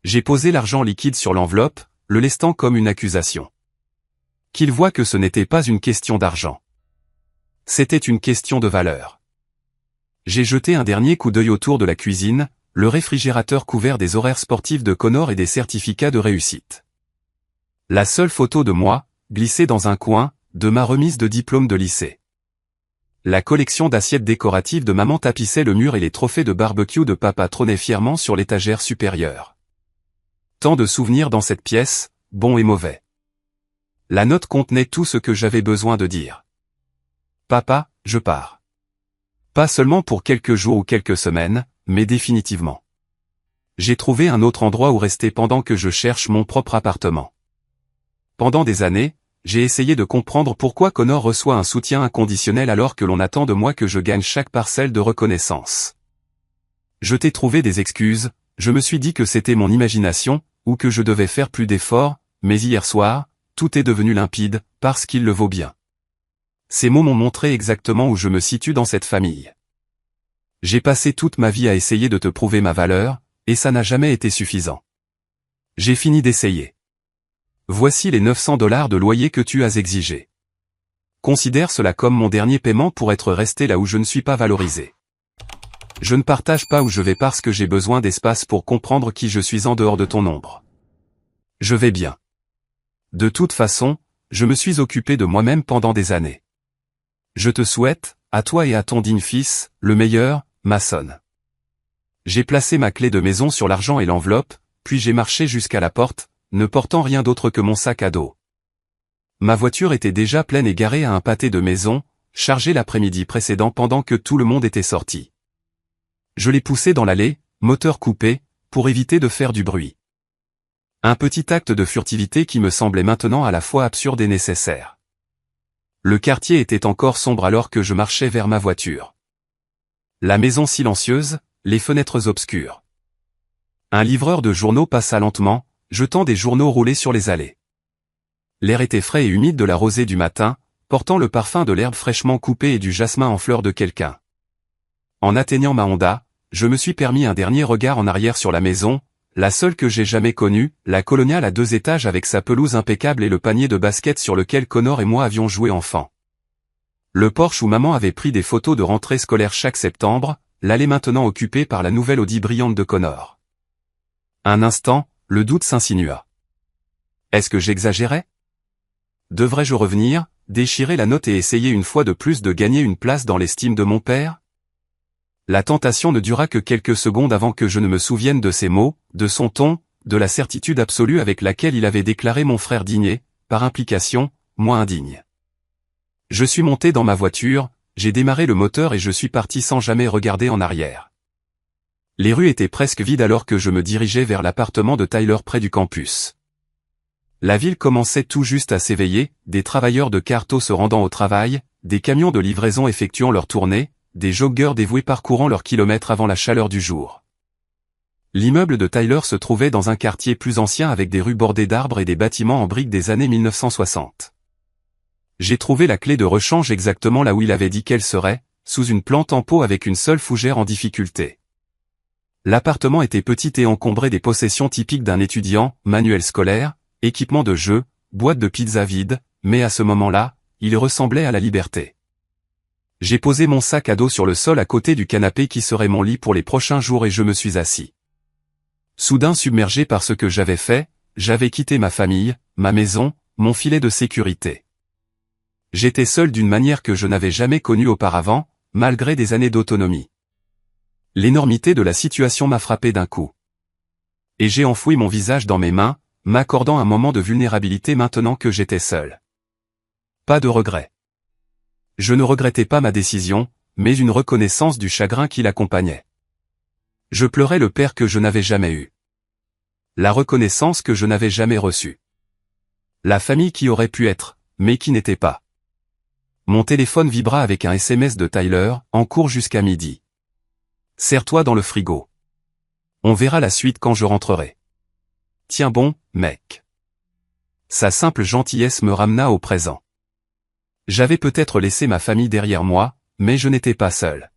Speaker 1: J'ai posé l'argent liquide sur l'enveloppe, le lestant comme une accusation. Qu'il voie que ce n'était pas une question d'argent. C'était une question de valeur. J'ai jeté un dernier coup d'œil autour de la cuisine, le réfrigérateur couvert des horaires sportifs de Connor et des certificats de réussite. La seule photo de moi, glissée dans un coin, de ma remise de diplôme de lycée. La collection d'assiettes décoratives de maman tapissait le mur et les trophées de barbecue de papa trônaient fièrement sur l'étagère supérieure. Tant de souvenirs dans cette pièce, bons et mauvais. La note contenait tout ce que j'avais besoin de dire. Papa, je pars. Pas seulement pour quelques jours ou quelques semaines, mais définitivement. J'ai trouvé un autre endroit où rester pendant que je cherche mon propre appartement. Pendant des années, j'ai essayé de comprendre pourquoi Connor reçoit un soutien inconditionnel alors que l'on attend de moi que je gagne chaque parcelle de reconnaissance. Je t'ai trouvé des excuses, je me suis dit que c'était mon imagination, ou que je devais faire plus d'efforts, mais hier soir, tout est devenu limpide, parce qu'il le vaut bien. Ces mots m'ont montré exactement où je me situe dans cette famille. J'ai passé toute ma vie à essayer de te prouver ma valeur, et ça n'a jamais été suffisant. J'ai fini d'essayer. Voici les 900 $ de loyer que tu as exigés. Considère cela comme mon dernier paiement pour être resté là où je ne suis pas valorisé. Je ne partage pas où je vais parce que j'ai besoin d'espace pour comprendre qui je suis en dehors de ton ombre. Je vais bien. De toute façon, je me suis occupé de moi-même pendant des années. Je te souhaite, à toi et à ton digne fils, le meilleur, Mason. J'ai placé ma clé de maison sur l'argent et l'enveloppe, puis j'ai marché jusqu'à la porte, ne portant rien d'autre que mon sac à dos. Ma voiture était déjà pleine et garée à un pâté de maison, chargée l'après-midi précédent pendant que tout le monde était sorti. Je l'ai poussé dans l'allée, moteur coupé, pour éviter de faire du bruit. Un petit acte de furtivité qui me semblait maintenant à la fois absurde et nécessaire. Le quartier était encore sombre alors que je marchais vers ma voiture. La maison silencieuse, les fenêtres obscures. Un livreur de journaux passa lentement, jetant des journaux roulés sur les allées. L'air était frais et humide de la rosée du matin, portant le parfum de l'herbe fraîchement coupée et du jasmin en fleurs de quelqu'un. En atteignant ma Honda, je me suis permis un dernier regard en arrière sur la maison, la seule que j'ai jamais connue, la coloniale à 2 étages avec sa pelouse impeccable et le panier de basket sur lequel Connor et moi avions joué enfant. Le Porsche où maman avait pris des photos de rentrée scolaire chaque septembre, l'allée maintenant occupée par la nouvelle Audi brillante de Connor. Un instant, le doute s'insinua. Est-ce que j'exagérais? Devrais-je revenir, déchirer la note et essayer une fois de plus de gagner une place dans l'estime de mon père? La tentation ne dura que quelques secondes avant que je ne me souvienne de ses mots, de son ton, de la certitude absolue avec laquelle il avait déclaré mon frère digne et, par implication, moi indigne. Je suis monté dans ma voiture, j'ai démarré le moteur et je suis parti sans jamais regarder en arrière. Les rues étaient presque vides alors que je me dirigeais vers l'appartement de Tyler près du campus. La ville commençait tout juste à s'éveiller, des travailleurs de carto se rendant au travail, des camions de livraison effectuant leur tournée, des joggeurs dévoués parcourant leurs kilomètres avant la chaleur du jour. L'immeuble de Tyler se trouvait dans un quartier plus ancien avec des rues bordées d'arbres et des bâtiments en briques des années 1960. J'ai trouvé la clé de rechange exactement là où il avait dit qu'elle serait, sous une plante en pot avec une seule fougère en difficulté. L'appartement était petit et encombré des possessions typiques d'un étudiant, manuel scolaire, équipement de jeu, boîte de pizza vide, mais à ce moment-là, il ressemblait à la liberté. J'ai posé mon sac à dos sur le sol à côté du canapé qui serait mon lit pour les prochains jours et je me suis assis. Soudain submergé par ce que j'avais fait, j'avais quitté ma famille, ma maison, mon filet de sécurité. J'étais seul d'une manière que je n'avais jamais connue auparavant, malgré des années d'autonomie. L'énormité de la situation m'a frappé d'un coup. Et j'ai enfoui mon visage dans mes mains, m'accordant un moment de vulnérabilité maintenant que j'étais seul. Pas de regret. Je ne regrettais pas ma décision, mais une reconnaissance du chagrin qui l'accompagnait. Je pleurais le père que je n'avais jamais eu. La reconnaissance que je n'avais jamais reçue. La famille qui aurait pu être, mais qui n'était pas. Mon téléphone vibra avec un SMS de Tyler, en cours jusqu'à midi. Serre-toi dans le frigo. On verra la suite quand je rentrerai. Tiens bon, mec. Sa simple gentillesse me ramena au présent. J'avais peut-être laissé ma famille derrière moi, mais je n'étais pas seul.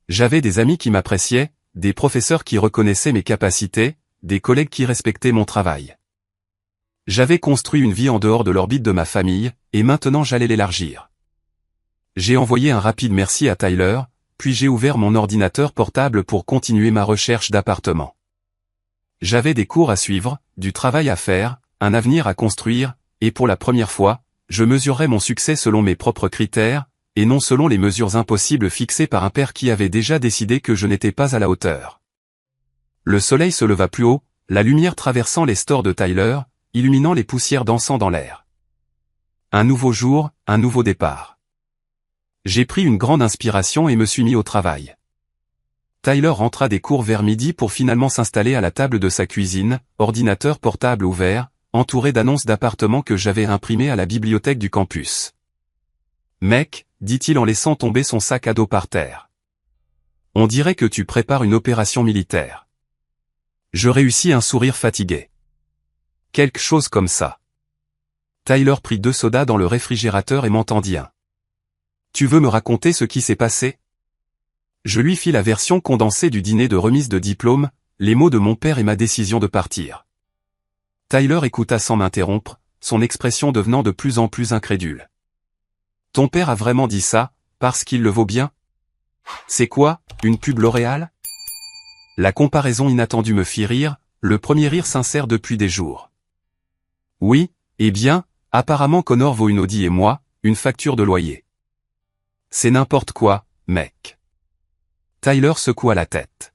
Speaker 1: J'avais des amis qui m'appréciaient, des professeurs qui reconnaissaient mes capacités, des collègues qui respectaient mon travail. J'avais construit une vie en dehors de l'orbite de ma famille, et maintenant j'allais l'élargir. J'ai envoyé un rapide merci à Tyler, puis j'ai ouvert mon ordinateur portable pour continuer ma recherche d'appartement. J'avais des cours à suivre, du travail à faire, un avenir à construire, et pour la première fois, je mesurerais mon succès selon mes propres critères, et non selon les mesures impossibles fixées par un père qui avait déjà décidé que je n'étais pas à la hauteur. Le soleil se leva plus haut, la lumière traversant les stores de Tyler, illuminant les poussières dansant dans l'air. Un nouveau jour, un nouveau départ. J'ai pris une grande inspiration et me suis mis au travail. Tyler rentra des cours vers midi pour finalement s'installer à la table de sa cuisine, ordinateur portable ouvert, entouré d'annonces d'appartements que j'avais imprimées à la bibliothèque du campus. « Mec, dit-il en laissant tomber son sac à dos par terre. On dirait que tu prépares une opération militaire. » Je réussis un sourire fatigué. Quelque chose comme ça. Tyler prit 2 sodas dans le réfrigérateur et m'entendit un. Tu veux me raconter ce qui s'est passé? Je lui fis la version condensée du dîner de remise de diplôme, les mots de mon père et ma décision de partir. Tyler écouta sans m'interrompre, son expression devenant de plus en plus incrédule. Ton père a vraiment dit ça, parce qu'il le vaut bien? C'est quoi, une pub L'Oréal? La comparaison inattendue me fit rire, le premier rire sincère depuis des jours. Oui, eh bien, apparemment Connor vaut une Audi et moi, une facture de loyer. C'est n'importe quoi, mec. Tyler secoua la tête.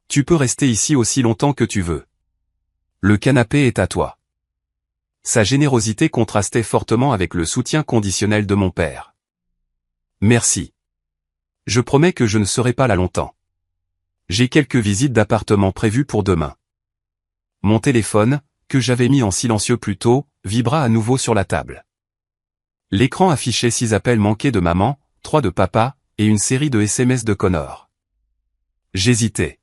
Speaker 1: Tu peux rester ici aussi longtemps que tu veux. Le canapé est à toi. Sa générosité contrastait fortement avec le soutien conditionnel de mon père. Merci. Je promets que je ne serai pas là longtemps. J'ai quelques visites d'appartement prévues pour demain. Mon téléphone, que j'avais mis en silencieux plus tôt, vibra à nouveau sur la table. L'écran affichait 6 appels manqués de maman, 3 de papa, et une série de SMS de Connor. J'hésitais.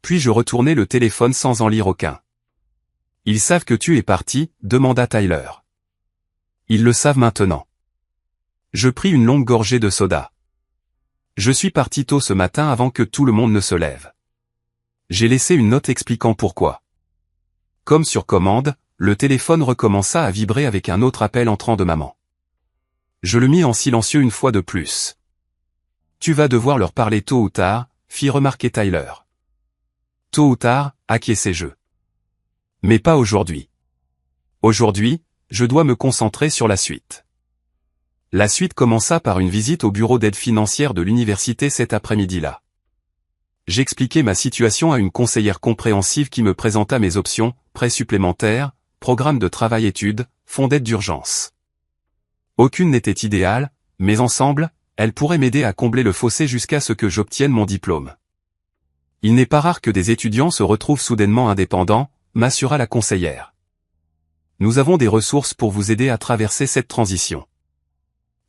Speaker 1: Puis je retournai le téléphone sans en lire aucun. Ils savent que tu es parti, demanda Tyler. Ils le savent maintenant. Je pris une longue gorgée de soda. Je suis parti tôt ce matin avant que tout le monde ne se lève. J'ai laissé une note expliquant pourquoi. Comme sur commande, le téléphone recommença à vibrer avec un autre appel entrant de maman. Je le mis en silencieux une fois de plus. Tu vas devoir leur parler tôt ou tard, fit remarquer Tyler. Tôt ou tard, acquiesçai-je. Mais pas aujourd'hui. Aujourd'hui, je dois me concentrer sur la suite. La suite commença par une visite au bureau d'aide financière de l'université cet après-midi-là. J'expliquai ma situation à une conseillère compréhensive qui me présenta mes options, prêts supplémentaires, programme de travail-études, fonds d'aide d'urgence. Aucune n'était idéale, mais ensemble, elles pourraient m'aider à combler le fossé jusqu'à ce que j'obtienne mon diplôme. Il n'est pas rare que des étudiants se retrouvent soudainement indépendants, m'assura la conseillère. Nous avons des ressources pour vous aider à traverser cette transition.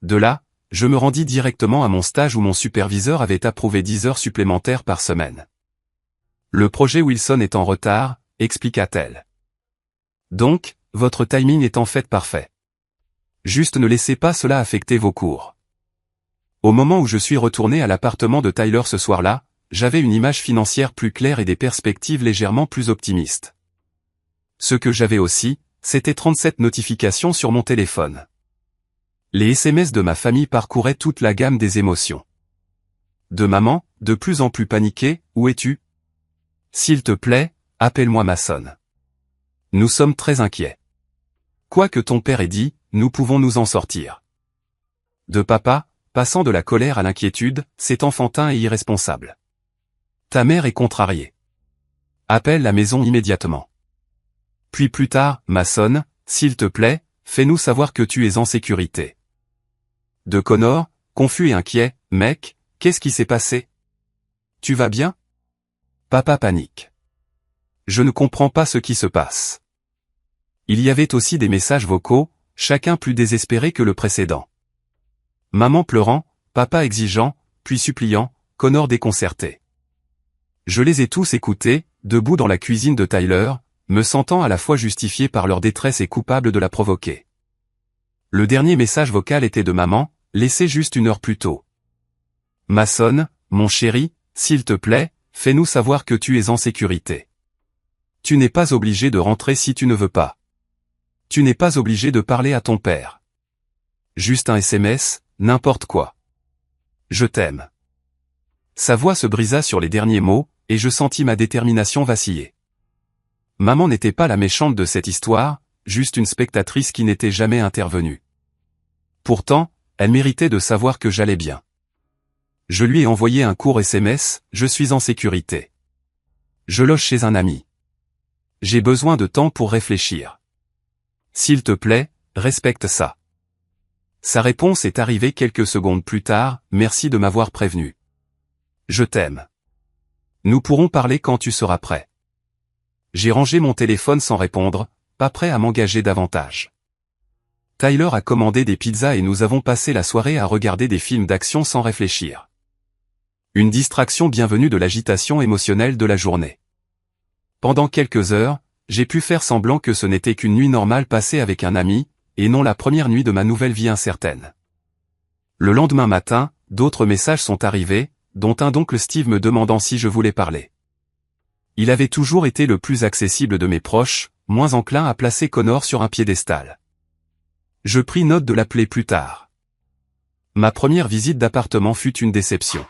Speaker 1: De là, je me rendis directement à mon stage où mon superviseur avait approuvé 10 heures supplémentaires par semaine. Le projet Wilson est en retard, expliqua-t-elle. Donc, votre timing est en fait parfait. Juste ne laissez pas cela affecter vos cours. Au moment où je suis retourné à l'appartement de Tyler ce soir-là, j'avais une image financière plus claire et des perspectives légèrement plus optimistes. Ce que j'avais aussi, c'était 37 notifications sur mon téléphone. Les SMS de ma famille parcouraient toute la gamme des émotions. De maman, de plus en plus paniquée, où es-tu? S'il te plaît, appelle-moi Mason. Nous sommes très inquiets. Quoi que ton père ait dit, nous pouvons nous en sortir. De papa, passant de la colère à l'inquiétude, c'est enfantin et irresponsable. Ta mère est contrariée. Appelle la maison immédiatement. Puis plus tard, Mason, s'il te plaît, fais-nous savoir que tu es en sécurité. De Connor, confus et inquiet, mec, qu'est-ce qui s'est passé? Tu vas bien? Papa panique. Je ne comprends pas ce qui se passe. Il y avait aussi des messages vocaux, chacun plus désespéré que le précédent. Maman pleurant, papa exigeant, puis suppliant, Connor déconcerté. Je les ai tous écoutés, debout dans la cuisine de Tyler, me sentant à la fois justifié par leur détresse et coupable de la provoquer. Le dernier message vocal était de maman, laissé juste 1 heure plus tôt. Mason, mon chéri, s'il te plaît, fais-nous savoir que tu es en sécurité. Tu n'es pas obligé de rentrer si tu ne veux pas. Tu n'es pas obligé de parler à ton père. Juste un SMS, n'importe quoi. Je t'aime. Sa voix se brisa sur les derniers mots, et je sentis ma détermination vaciller. Maman n'était pas la méchante de cette histoire, juste une spectatrice qui n'était jamais intervenue. Pourtant, elle méritait de savoir que j'allais bien. Je lui ai envoyé un court SMS, je suis en sécurité. Je loge chez un ami. J'ai besoin de temps pour réfléchir. S'il te plaît, respecte ça. Sa réponse est arrivée quelques secondes plus tard, merci de m'avoir prévenu. Je t'aime. Nous pourrons parler quand tu seras prêt. J'ai rangé mon téléphone sans répondre, pas prêt à m'engager davantage. Tyler a commandé des pizzas et nous avons passé la soirée à regarder des films d'action sans réfléchir. Une distraction bienvenue de l'agitation émotionnelle de la journée. Pendant quelques heures, j'ai pu faire semblant que ce n'était qu'une nuit normale passée avec un ami, et non la première nuit de ma nouvelle vie incertaine. Le lendemain matin, d'autres messages sont arrivés, dont un d'oncle Steve me demandant si je voulais parler. Il avait toujours été le plus accessible de mes proches, moins enclin à placer Connor sur un piédestal. Je pris note de l'appeler plus tard. Ma première visite d'appartement fut une déception.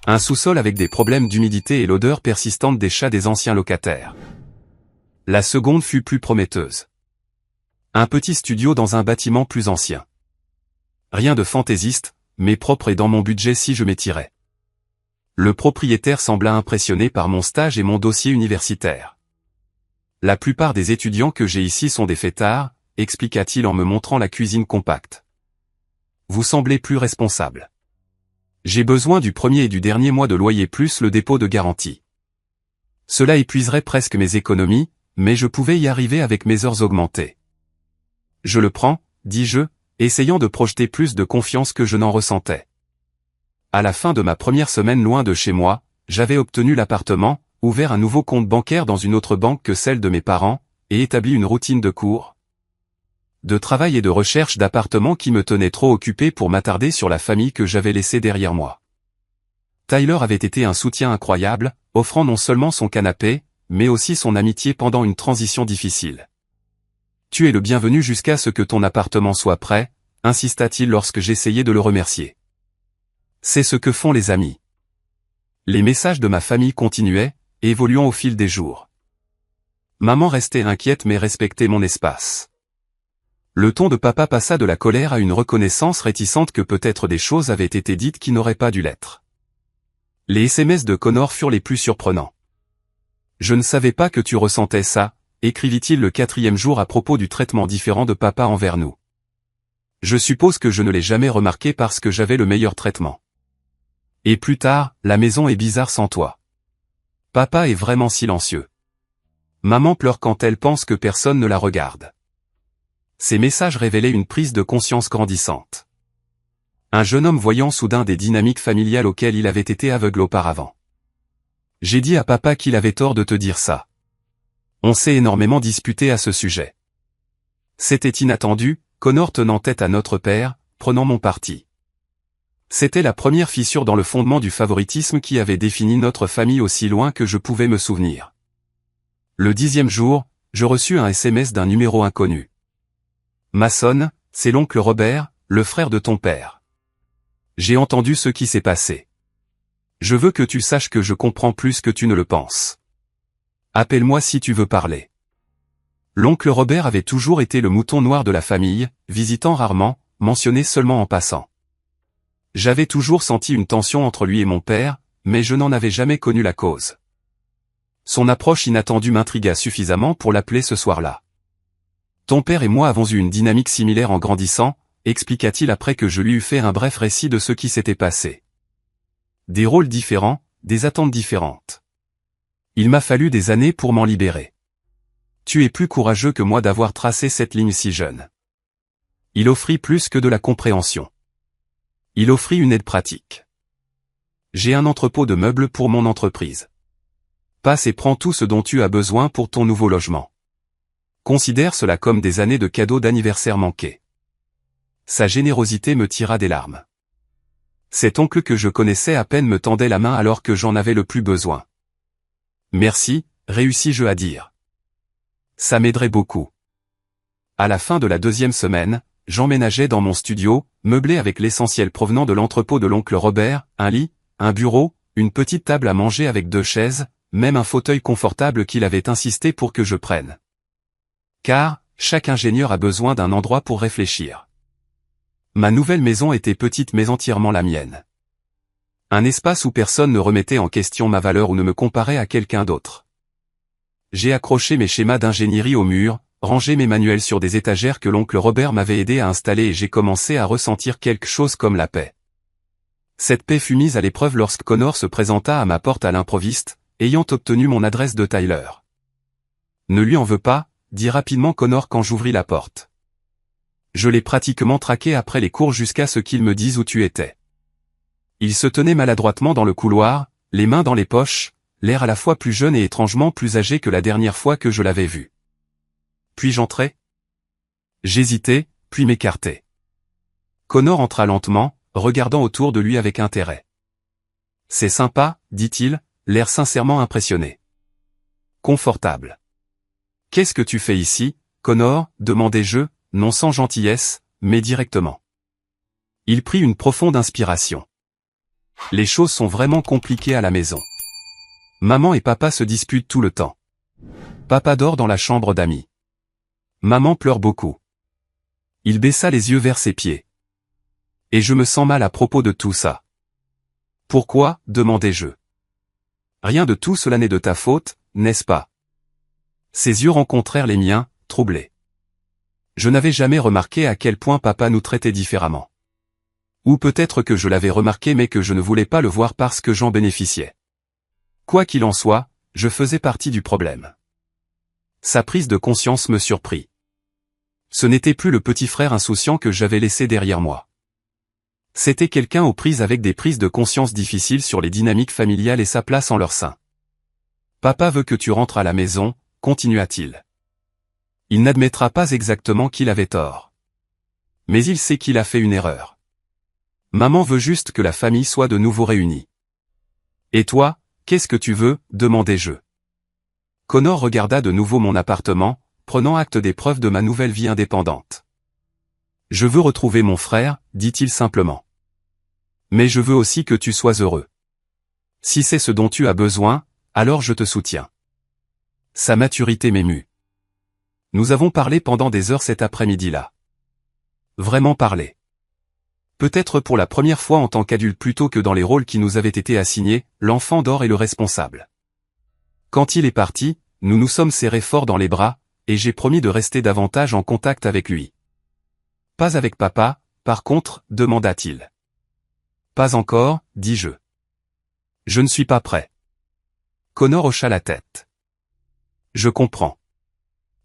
Speaker 1: Un sous-sol avec des problèmes d'humidité et l'odeur persistante des chats des anciens locataires. La seconde fut plus prometteuse. Un petit studio dans un bâtiment plus ancien. Rien de fantaisiste, mais propre et dans mon budget si je m'étirais. Le propriétaire sembla impressionné par mon stage et mon dossier universitaire. La plupart des étudiants que j'ai ici sont des fêtards, expliqua-t-il en me montrant la cuisine compacte. Vous semblez plus responsable. J'ai besoin du premier et du dernier mois de loyer plus le dépôt de garantie. Cela épuiserait presque mes économies, mais je pouvais y arriver avec mes heures augmentées. Je le prends, dis-je, essayant de projeter plus de confiance que je n'en ressentais. À la fin de ma première semaine loin de chez moi, j'avais obtenu l'appartement, ouvert un nouveau compte bancaire dans une autre banque que celle de mes parents, et établi une routine de cours, de travail et de recherche d'appartements qui me tenaient trop occupé pour m'attarder sur la famille que j'avais laissée derrière moi. Tyler avait été un soutien incroyable, offrant non seulement son canapé, mais aussi son amitié pendant une transition difficile. Tu es le bienvenu jusqu'à ce que ton appartement soit prêt, insista-t-il lorsque j'essayais de le remercier. C'est ce que font les amis. Les messages de ma famille continuaient, évoluant au fil des jours. Maman restait inquiète mais respectait mon espace. Le ton de papa passa de la colère à une reconnaissance réticente que peut-être des choses avaient été dites qui n'auraient pas dû l'être. Les SMS de Connor furent les plus surprenants. Je ne savais pas que tu ressentais ça, écrivit-il le 4e jour à propos du traitement différent de papa envers nous. Je suppose que je ne l'ai jamais remarqué parce que j'avais le meilleur traitement. Et plus tard, la maison est bizarre sans toi. Papa est vraiment silencieux. Maman pleure quand elle pense que personne ne la regarde. Ces messages révélaient une prise de conscience grandissante. Un jeune homme voyant soudain des dynamiques familiales auxquelles il avait été aveugle auparavant. J'ai dit à papa qu'il avait tort de te dire ça. On s'est énormément disputé à ce sujet. C'était inattendu, Connor tenant tête à notre père, prenant mon parti. C'était la première fissure dans le fondement du favoritisme qui avait défini notre famille aussi loin que je pouvais me souvenir. Le 10e jour, je reçus un SMS d'un numéro inconnu. Mason, c'est l'oncle Robert, le frère de ton père. J'ai entendu ce qui s'est passé. Je veux que tu saches que je comprends plus que tu ne le penses. Appelle-moi si tu veux parler. L'oncle Robert avait toujours été le mouton noir de la famille, visitant rarement, mentionné seulement en passant. J'avais toujours senti une tension entre lui et mon père, mais je n'en avais jamais connu la cause. Son approche inattendue m'intrigua suffisamment pour l'appeler ce soir-là. Ton père et moi avons eu une dynamique similaire en grandissant, expliqua-t-il après que je lui eus fait un bref récit de ce qui s'était passé. Des rôles différents, des attentes différentes. Il m'a fallu des années pour m'en libérer. Tu es plus courageux que moi d'avoir tracé cette ligne si jeune. Il offrit plus que de la compréhension. Il offrit une aide pratique. J'ai un entrepôt de meubles pour mon entreprise. Passe et prends tout ce dont tu as besoin pour ton nouveau logement. Considère cela comme des années de cadeaux d'anniversaire manqués. Sa générosité me tira des larmes. Cet oncle que je connaissais à peine me tendait la main alors que j'en avais le plus besoin. Merci, réussis-je à dire. Ça m'aiderait beaucoup. À la fin de la 2e semaine, j'emménageais dans mon studio, meublé avec l'essentiel provenant de l'entrepôt de l'oncle Robert, un lit, un bureau, une petite table à manger avec 2 chaises, même un fauteuil confortable qu'il avait insisté pour que je prenne. Car, chaque ingénieur a besoin d'un endroit pour réfléchir. Ma nouvelle maison était petite mais entièrement la mienne. Un espace où personne ne remettait en question ma valeur ou ne me comparait à quelqu'un d'autre. J'ai accroché mes schémas d'ingénierie au mur, rangé mes manuels sur des étagères que l'oncle Robert m'avait aidé à installer et j'ai commencé à ressentir quelque chose comme la paix. Cette paix fut mise à l'épreuve lorsque Connor se présenta à ma porte à l'improviste, ayant obtenu mon adresse de Tyler. Ne lui en veux pas, dit rapidement Connor quand j'ouvris la porte. Je l'ai pratiquement traqué après les cours jusqu'à ce qu'il me dise où tu étais. Il se tenait maladroitement dans le couloir, les mains dans les poches, l'air à la fois plus jeune et étrangement plus âgé que la dernière fois que je l'avais vu. Puis-je entrer ? J'hésitai, puis m'écartai. Connor entra lentement, regardant autour de lui avec intérêt. C'est sympa, dit-il, l'air sincèrement impressionné. confortable. « Qu'est-ce que tu fais ici, Connor » demandai-je, non sans gentillesse, mais directement. Il prit une profonde inspiration. Les choses sont vraiment compliquées à la maison. Maman et papa se disputent tout le temps. Papa dort dans la chambre d'amis. Maman pleure beaucoup. Il baissa les yeux vers ses pieds. Et je me sens mal à propos de tout ça. Pourquoi, demandai-je. Rien de tout cela n'est de ta faute, n'est-ce pas? Ses yeux rencontrèrent les miens, troublés. Je n'avais jamais remarqué à quel point papa nous traitait différemment. Ou peut-être que je l'avais remarqué mais que je ne voulais pas le voir parce que j'en bénéficiais. Quoi qu'il en soit, je faisais partie du problème. Sa prise de conscience me surprit. Ce n'était plus le petit frère insouciant que j'avais laissé derrière moi. C'était quelqu'un aux prises avec des prises de conscience difficiles sur les dynamiques familiales et sa place en leur sein. « Papa veut que tu rentres à la maison », continua-t-il. Il n'admettra pas exactement qu'il avait tort. Mais il sait qu'il a fait une erreur. Maman veut juste que la famille soit de nouveau réunie. Et toi, qu'est-ce que tu veux, demandai-je. Connor regarda de nouveau mon appartement, prenant acte des preuves de ma nouvelle vie indépendante. Je veux retrouver mon frère, dit-il simplement. Mais je veux aussi que tu sois heureux. Si c'est ce dont tu as besoin, alors je te soutiens. Sa maturité m'émut. Nous avons parlé pendant des heures cet après-midi-là. Vraiment parlé. Peut-être pour la première fois en tant qu'adulte plutôt que dans les rôles qui nous avaient été assignés, l'enfant d'or et le responsable. Quand il est parti, nous nous sommes serrés fort dans les bras, et j'ai promis de rester davantage en contact avec lui. Pas avec papa, par contre, demanda-t-il. Pas encore, dis-je. Je ne suis pas prêt. Connor hocha la tête. Je comprends.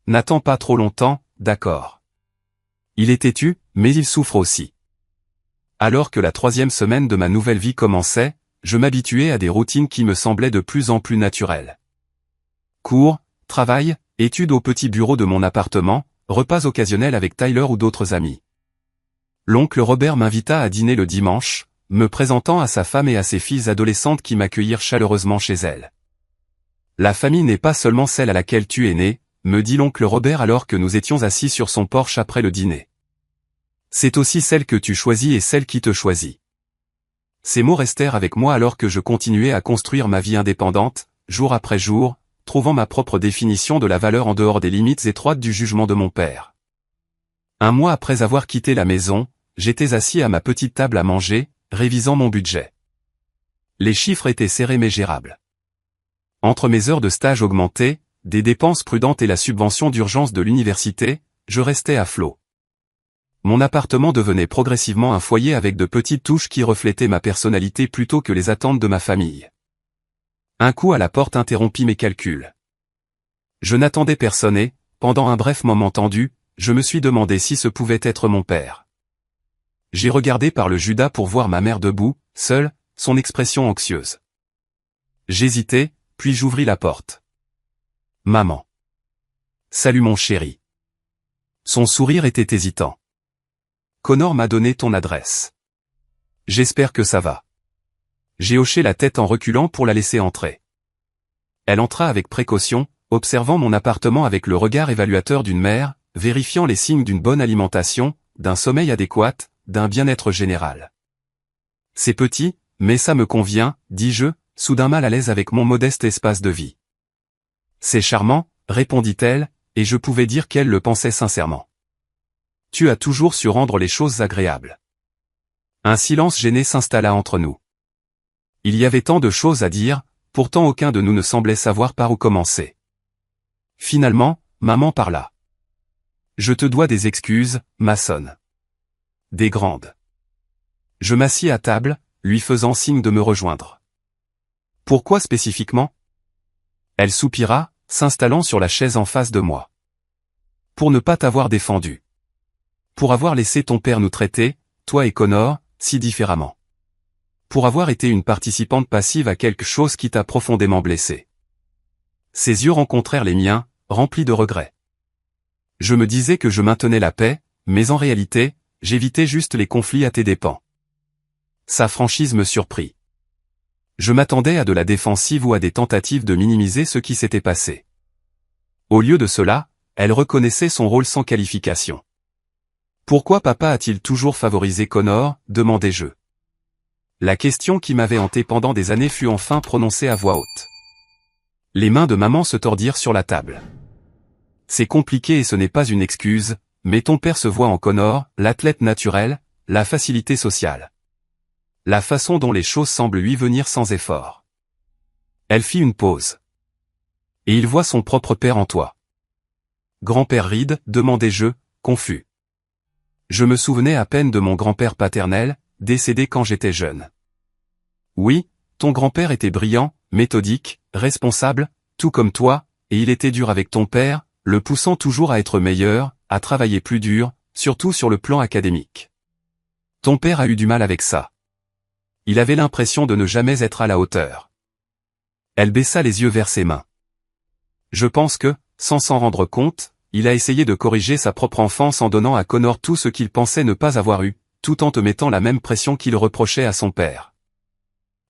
Speaker 1: N'attends pas trop longtemps, d'accord. Il est têtu, mais il souffre aussi. Alors que la 3e semaine de ma nouvelle vie commençait, je m'habituais à des routines qui me semblaient de plus en plus naturelles. Cours, travail, études au petit bureau de mon appartement, repas occasionnels avec Tyler ou d'autres amis. L'oncle Robert m'invita à dîner le dimanche, me présentant à sa femme et à ses filles adolescentes qui m'accueillirent chaleureusement chez elles. La famille n'est pas seulement celle à laquelle tu es né, me dit l'oncle Robert alors que nous étions assis sur son porche après le dîner. C'est aussi celle que tu choisis et celle qui te choisit. Ces mots restèrent avec moi alors que je continuais à construire ma vie indépendante, jour après jour, trouvant ma propre définition de la valeur en dehors des limites étroites du jugement de mon père. Un mois après avoir quitté la maison, j'étais assis à ma petite table à manger, révisant mon budget. Les chiffres étaient serrés mais gérables. Entre mes heures de stage augmentées, des dépenses prudentes et la subvention d'urgence de l'université, je restais à flot. Mon appartement devenait progressivement un foyer avec de petites touches qui reflétaient ma personnalité plutôt que les attentes de ma famille. Un coup à la porte interrompit mes calculs. Je n'attendais personne et, pendant un bref moment tendu, je me suis demandé si ce pouvait être mon père. J'ai regardé par le Judas pour voir ma mère debout, seule, son expression anxieuse. J'hésitais, puis j'ouvris la porte. Maman. Salut mon chéri. Son sourire était hésitant. Connor m'a donné ton adresse. J'espère que ça va. J'ai hoché la tête en reculant pour la laisser entrer. Elle entra avec précaution, observant mon appartement avec le regard évaluateur d'une mère, vérifiant les signes d'une bonne alimentation, d'un sommeil adéquat, d'un bien-être général. C'est petit, mais ça me convient, dis-je, soudain mal à l'aise avec mon modeste espace de vie. C'est charmant, répondit-elle, et je pouvais dire qu'elle le pensait sincèrement. Tu as toujours su rendre les choses agréables. Un silence gêné s'installa entre nous. Il y avait tant de choses à dire, pourtant aucun de nous ne semblait savoir par où commencer. Finalement, maman parla. Je te dois des excuses, Mason. Des grandes. Je m'assis à table, lui faisant signe de me rejoindre. Pourquoi spécifiquement? Elle soupira, s'installant sur la chaise en face de moi. Pour ne pas t'avoir défendu. Pour avoir laissé ton père nous traiter, toi et Connor, si différemment. Pour avoir été une participante passive à quelque chose qui t'a profondément blessé. Ses yeux rencontrèrent les miens, remplis de regrets. Je me disais que je maintenais la paix, mais en réalité, j'évitais juste les conflits à tes dépens. Sa franchise me surprit. Je m'attendais à de la défensive ou à des tentatives de minimiser ce qui s'était passé. Au lieu de cela, elle reconnaissait son rôle sans qualification. Pourquoi papa a-t-il toujours favorisé Connor, demandai-je. La question qui m'avait hanté pendant des années fut enfin prononcée à voix haute. Les mains de maman se tordirent sur la table. C'est compliqué et ce n'est pas une excuse, mais ton père se voit en Connor, l'athlète naturel, la facilité sociale. La façon dont les choses semblent lui venir sans effort. Elle fit une pause. Et il voit son propre père en toi. Grand-père Reed, demandai-je, confus. Je me souvenais à peine de mon grand-père paternel, décédé quand j'étais jeune. Oui, ton grand-père était brillant, méthodique, responsable, tout comme toi, et il était dur avec ton père, le poussant toujours à être meilleur, à travailler plus dur, surtout sur le plan académique. Ton père a eu du mal avec ça. Il avait l'impression de ne jamais être à la hauteur. Elle baissa les yeux vers ses mains. Je pense que, sans s'en rendre compte, il a essayé de corriger sa propre enfance en donnant à Connor tout ce qu'il pensait ne pas avoir eu, tout en te mettant la même pression qu'il reprochait à son père.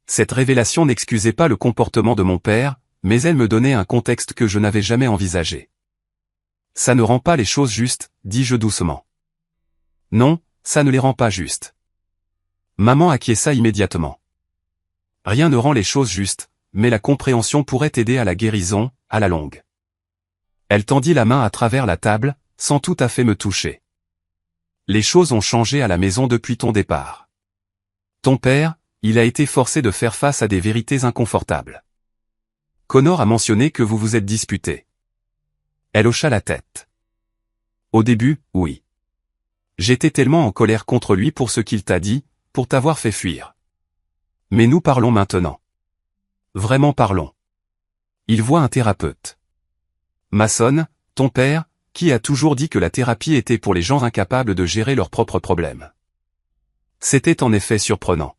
Speaker 1: Cette révélation n'excusait pas le comportement de mon père, mais elle me donnait un contexte que je n'avais jamais envisagé. Ça ne rend pas les choses justes, dis-je doucement. Non, ça ne les rend pas justes. Maman acquiesça immédiatement. Rien ne rend les choses justes, mais la compréhension pourrait aider à la guérison, à la longue. Elle tendit la main à travers la table, sans tout à fait me toucher. Les choses ont changé à la maison depuis ton départ. Ton père, il a été forcé de faire face à des vérités inconfortables. Connor a mentionné que vous vous êtes disputés. Elle hocha la tête. Au début, oui. J'étais tellement en colère contre lui pour ce qu'il t'a dit, pour t'avoir fait fuir. Mais nous parlons maintenant. Vraiment parlons. Il voit un thérapeute. Mason, ton père, qui a toujours dit que la thérapie était pour les gens incapables de gérer leurs propres problèmes. C'était en effet surprenant.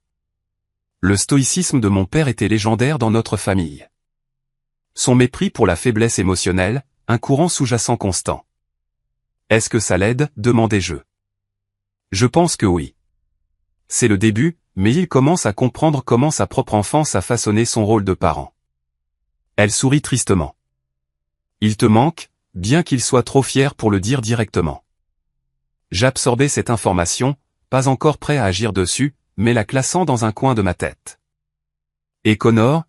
Speaker 1: Le stoïcisme de mon père était légendaire dans notre famille. Son mépris pour la faiblesse émotionnelle, un courant sous-jacent constant. Est-ce que ça l'aide, demandai-je. Je pense que oui. C'est le début, mais il commence à comprendre comment sa propre enfance a façonné son rôle de parent. Elle sourit tristement. Il te manque, bien qu'il soit trop fier pour le dire directement. J'absorbais cette information, pas encore prêt à agir dessus, mais la classant dans un coin de ma tête. Et Connor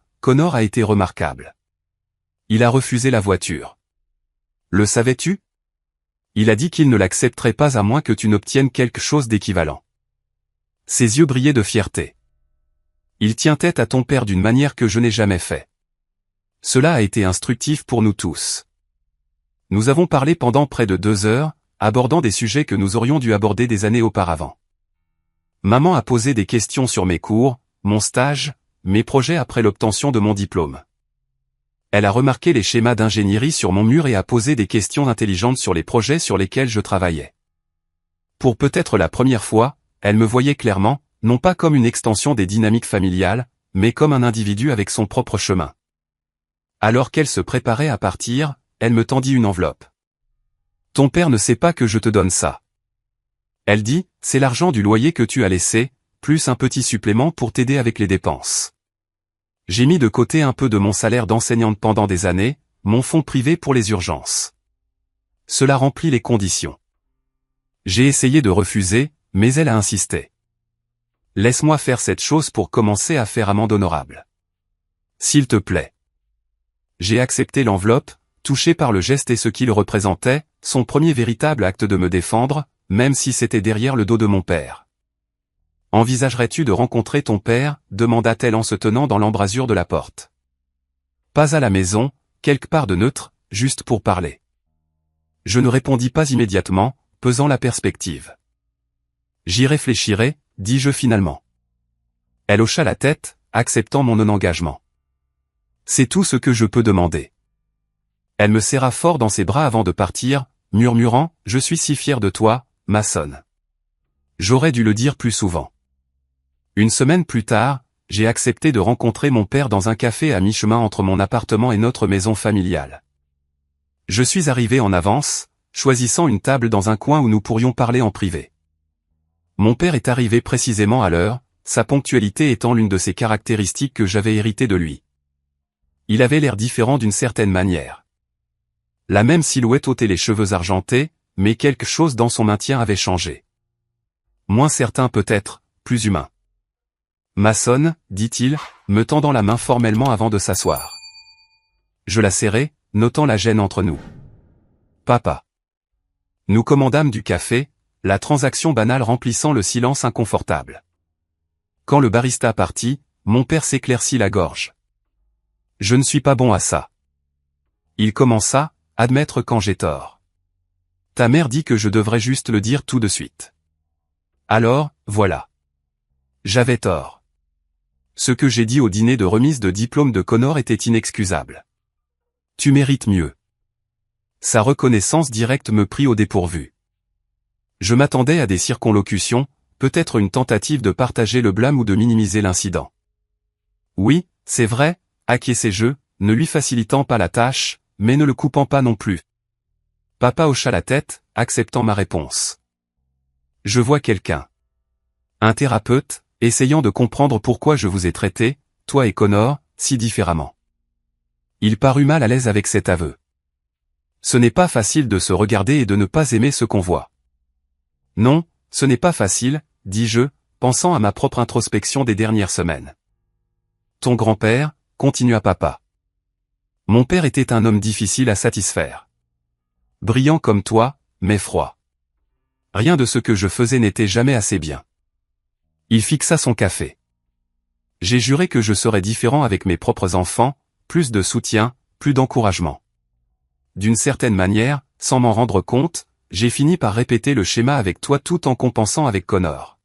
Speaker 1: a été remarquable. Il a refusé la voiture. Le savais-tu? Il a dit qu'il ne l'accepterait pas à moins que tu n'obtiennes quelque chose d'équivalent. Ses yeux brillaient de fierté. Il tient tête à ton père d'une manière que je n'ai jamais fait. Cela a été instructif pour nous tous. Nous avons parlé pendant près de 2 heures, abordant des sujets que nous aurions dû aborder des années auparavant. Maman a posé des questions sur mes cours, mon stage, mes projets après l'obtention de mon diplôme. Elle a remarqué les schémas d'ingénierie sur mon mur et a posé des questions intelligentes sur les projets sur lesquels je travaillais. Pour peut-être la première fois, elle me voyait clairement, non pas comme une extension des dynamiques familiales, mais comme un individu avec son propre chemin. Alors qu'elle se préparait à partir, elle me tendit une enveloppe. Ton père ne sait pas que je te donne ça. Elle dit, c'est l'argent du loyer que tu as laissé, plus un petit supplément pour t'aider avec les dépenses. J'ai mis de côté un peu de mon salaire d'enseignante pendant des années, mon fonds privé pour les urgences. Cela remplit les conditions. J'ai essayé de refuser, mais elle a insisté. Laisse-moi faire cette chose pour commencer à faire amende honorable. S'il te plaît. J'ai accepté l'enveloppe, touché par le geste et ce qu'il représentait, son premier véritable acte de me défendre, même si c'était derrière le dos de mon père. Envisagerais-tu de rencontrer ton père, demanda-t-elle en se tenant dans l'embrasure de la porte. Pas à la maison, quelque part de neutre, juste pour parler. Je ne répondis pas immédiatement, pesant la perspective. J'y réfléchirai, dis-je finalement. Elle hocha la tête, acceptant mon non-engagement. C'est tout ce que je peux demander. Elle me serra fort dans ses bras avant de partir, murmurant, je suis si fier de toi, Mason. J'aurais dû le dire plus souvent. Une semaine plus tard, j'ai accepté de rencontrer mon père dans un café à mi-chemin entre mon appartement et notre maison familiale. Je suis arrivé en avance, choisissant une table dans un coin où nous pourrions parler en privé. Mon père est arrivé précisément à l'heure, sa ponctualité étant l'une de ses caractéristiques que j'avais héritées de lui. Il avait l'air différent d'une certaine manière. La même silhouette ôtait les cheveux argentés, mais quelque chose dans son maintien avait changé. Moins certain peut-être, plus humain. Mason, dit-il, me tendant la main formellement avant de s'asseoir. Je la serrai, notant la gêne entre nous. Papa. Nous commandâmes du café, la transaction banale remplissant le silence inconfortable. Quand le barista partit, mon père s'éclaircit la gorge. Je ne suis pas bon à ça. Il commença, admettre quand j'ai tort. Ta mère dit que je devrais juste le dire tout de suite. Alors, voilà. J'avais tort. Ce que j'ai dit au dîner de remise de diplôme de Connor était inexcusable. Tu mérites mieux. Sa reconnaissance directe me prit au dépourvu. Je m'attendais à des circonlocutions, peut-être une tentative de partager le blâme ou de minimiser l'incident. Oui, c'est vrai, acquiesçai-je, ne lui facilitant pas la tâche, mais ne le coupant pas non plus. Papa hocha la tête, acceptant ma réponse. Je vois quelqu'un. Un thérapeute, essayant de comprendre pourquoi je vous ai traité, toi et Connor, si différemment. Il parut mal à l'aise avec cet aveu. Ce n'est pas facile de se regarder et de ne pas aimer ce qu'on voit. Non, ce n'est pas facile, dis-je, pensant à ma propre introspection des dernières semaines. Ton grand-père, continua papa. Mon père était un homme difficile à satisfaire. Brillant comme toi, mais froid. Rien de ce que je faisais n'était jamais assez bien. Il fixa son café. J'ai juré que je serais différent avec mes propres enfants, plus de soutien, plus d'encouragement. D'une certaine manière, sans m'en rendre compte, j'ai fini par répéter le schéma avec toi tout en compensant avec Connor.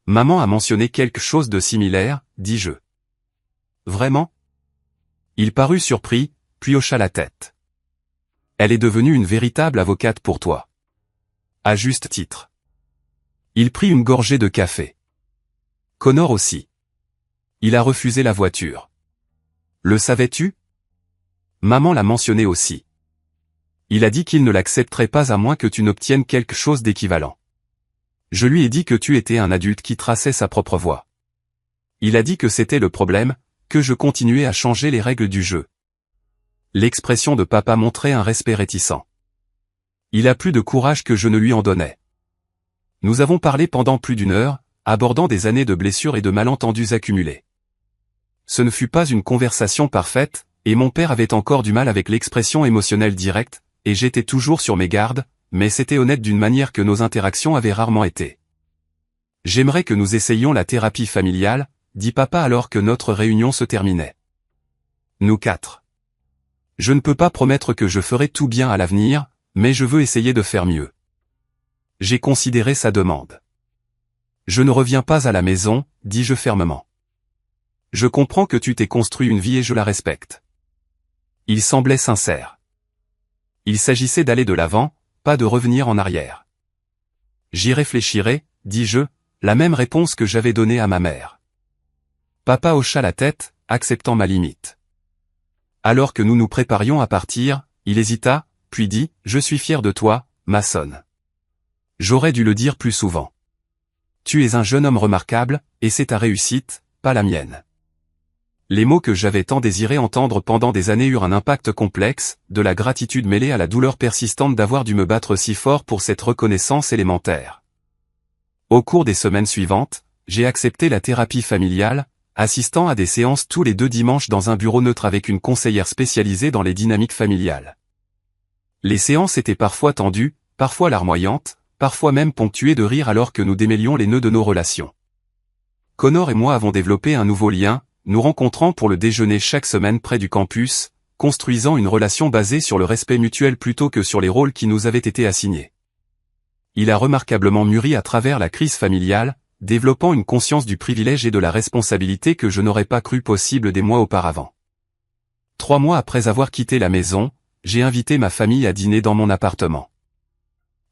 Speaker 1: Maman a mentionné quelque chose de similaire, dis-je. Vraiment? Il parut surpris, puis hocha la tête. Elle est devenue une véritable avocate pour toi. À juste titre. Il prit une gorgée de café. Connor aussi. Il a refusé la voiture. Le savais-tu? Maman l'a mentionné aussi. Il a dit qu'il ne l'accepterait pas à moins que tu n'obtiennes quelque chose d'équivalent. Je lui ai dit que tu étais un adulte qui traçait sa propre voie. Il a dit que c'était le problème, que je continuais à changer les règles du jeu. L'expression de papa montrait un respect réticent. Il a plus de courage que je ne lui en donnais. Nous avons parlé pendant plus d'une heure, abordant des années de blessures et de malentendus accumulés. Ce ne fut pas une conversation parfaite, et mon père avait encore du mal avec l'expression émotionnelle directe, et j'étais toujours sur mes gardes, mais c'était honnête d'une manière que nos interactions avaient rarement été. J'aimerais que nous essayions la thérapie familiale, dit papa alors que notre réunion se terminait. Nous quatre. Je ne peux pas promettre que je ferai tout bien à l'avenir, mais je veux essayer de faire mieux. J'ai considéré sa demande. Je ne reviens pas à la maison, dis-je fermement. Je comprends que tu t'es construit une vie et je la respecte. Il semblait sincère. Il s'agissait d'aller de l'avant, pas de revenir en arrière. J'y réfléchirai, dis-je, la même réponse que j'avais donnée à ma mère. Papa hocha la tête, acceptant ma limite. Alors que nous nous préparions à partir, il hésita, puis dit, « Je suis fier de toi, Mason. » J'aurais dû le dire plus souvent. Tu es un jeune homme remarquable, et c'est ta réussite, pas la mienne. Les mots que j'avais tant désiré entendre pendant des années eurent un impact complexe, de la gratitude mêlée à la douleur persistante d'avoir dû me battre si fort pour cette reconnaissance élémentaire. Au cours des semaines suivantes, j'ai accepté la thérapie familiale, assistant à des séances tous les 2 dimanches dans un bureau neutre avec une conseillère spécialisée dans les dynamiques familiales. Les séances étaient parfois tendues, parfois larmoyantes, parfois même ponctuées de rires alors que nous démêlions les nœuds de nos relations. Connor et moi avons développé un nouveau lien, nous rencontrant pour le déjeuner chaque semaine près du campus, construisant une relation basée sur le respect mutuel plutôt que sur les rôles qui nous avaient été assignés. Il a remarquablement mûri à travers la crise familiale, développant une conscience du privilège et de la responsabilité que je n'aurais pas cru possible des mois auparavant. 3 mois après avoir quitté la maison, j'ai invité ma famille à dîner dans mon appartement.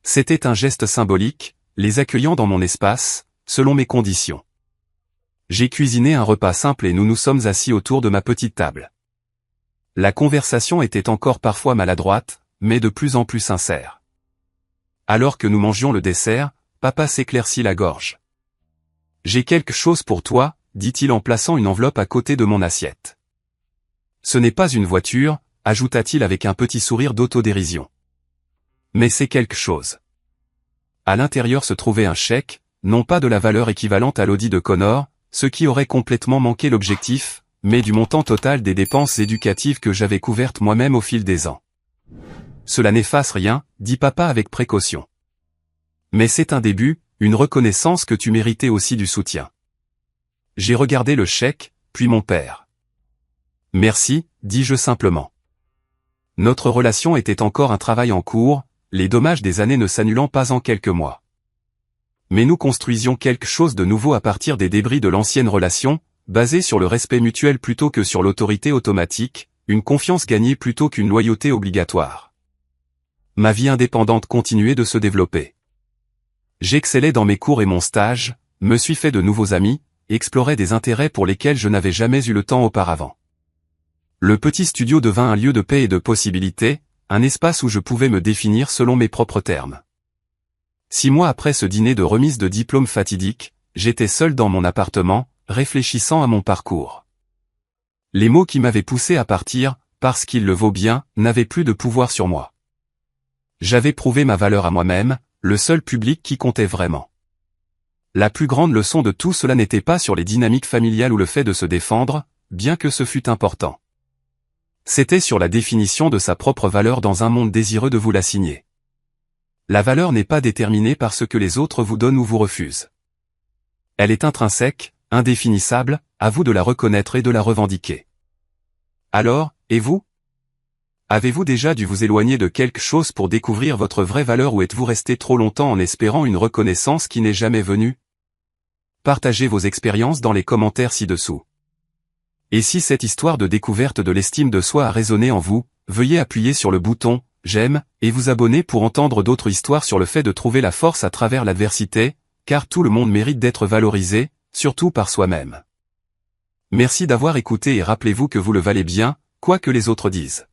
Speaker 1: C'était un geste symbolique, les accueillant dans mon espace, selon mes conditions. J'ai cuisiné un repas simple et nous nous sommes assis autour de ma petite table. La conversation était encore parfois maladroite, mais de plus en plus sincère. Alors que nous mangions le dessert, papa s'éclaircit la gorge. « J'ai quelque chose pour toi, dit-il en plaçant une enveloppe à côté de mon assiette. Ce n'est pas une voiture, ajouta-t-il avec un petit sourire d'autodérision. Mais c'est quelque chose. À l'intérieur se trouvait un chèque, non pas de la valeur équivalente à l'Audi de Connor, ce qui aurait complètement manqué l'objectif, mais du montant total des dépenses éducatives que j'avais couvertes moi-même au fil des ans. Cela n'efface rien, dit papa avec précaution. Mais c'est un début, une reconnaissance que tu méritais aussi du soutien. J'ai regardé le chèque, puis mon père. Merci, dis-je simplement. Notre relation était encore un travail en cours, les dommages des années ne s'annulant pas en quelques mois. Mais nous construisions quelque chose de nouveau à partir des débris de l'ancienne relation, basée sur le respect mutuel plutôt que sur l'autorité automatique, une confiance gagnée plutôt qu'une loyauté obligatoire. Ma vie indépendante continuait de se développer. J'excellais dans mes cours et mon stage, me suis fait de nouveaux amis, explorais des intérêts pour lesquels je n'avais jamais eu le temps auparavant. Le petit studio devint un lieu de paix et de possibilités, un espace où je pouvais me définir selon mes propres termes. 6 mois après ce dîner de remise de diplôme fatidique, j'étais seul dans mon appartement, réfléchissant à mon parcours. Les mots qui m'avaient poussé à partir, parce qu'il le vaut bien, n'avaient plus de pouvoir sur moi. J'avais prouvé ma valeur à moi-même, le seul public qui comptait vraiment. La plus grande leçon de tout cela n'était pas sur les dynamiques familiales ou le fait de se défendre, bien que ce fût important. C'était sur la définition de sa propre valeur dans un monde désireux de vous l'assigner. La valeur n'est pas déterminée par ce que les autres vous donnent ou vous refusent. Elle est intrinsèque, indéfinissable, à vous de la reconnaître et de la revendiquer. Alors, et vous ? Avez-vous déjà dû vous éloigner de quelque chose pour découvrir votre vraie valeur ou êtes-vous resté trop longtemps en espérant une reconnaissance qui n'est jamais venue ? Partagez vos expériences dans les commentaires ci-dessous. Et si cette histoire de découverte de l'estime de soi a résonné en vous, veuillez appuyer sur le bouton « J'aime » et vous abonner pour entendre d'autres histoires sur le fait de trouver la force à travers l'adversité, car tout le monde mérite d'être valorisé, surtout par soi-même. Merci d'avoir écouté et rappelez-vous que vous le valez bien, quoi que les autres disent.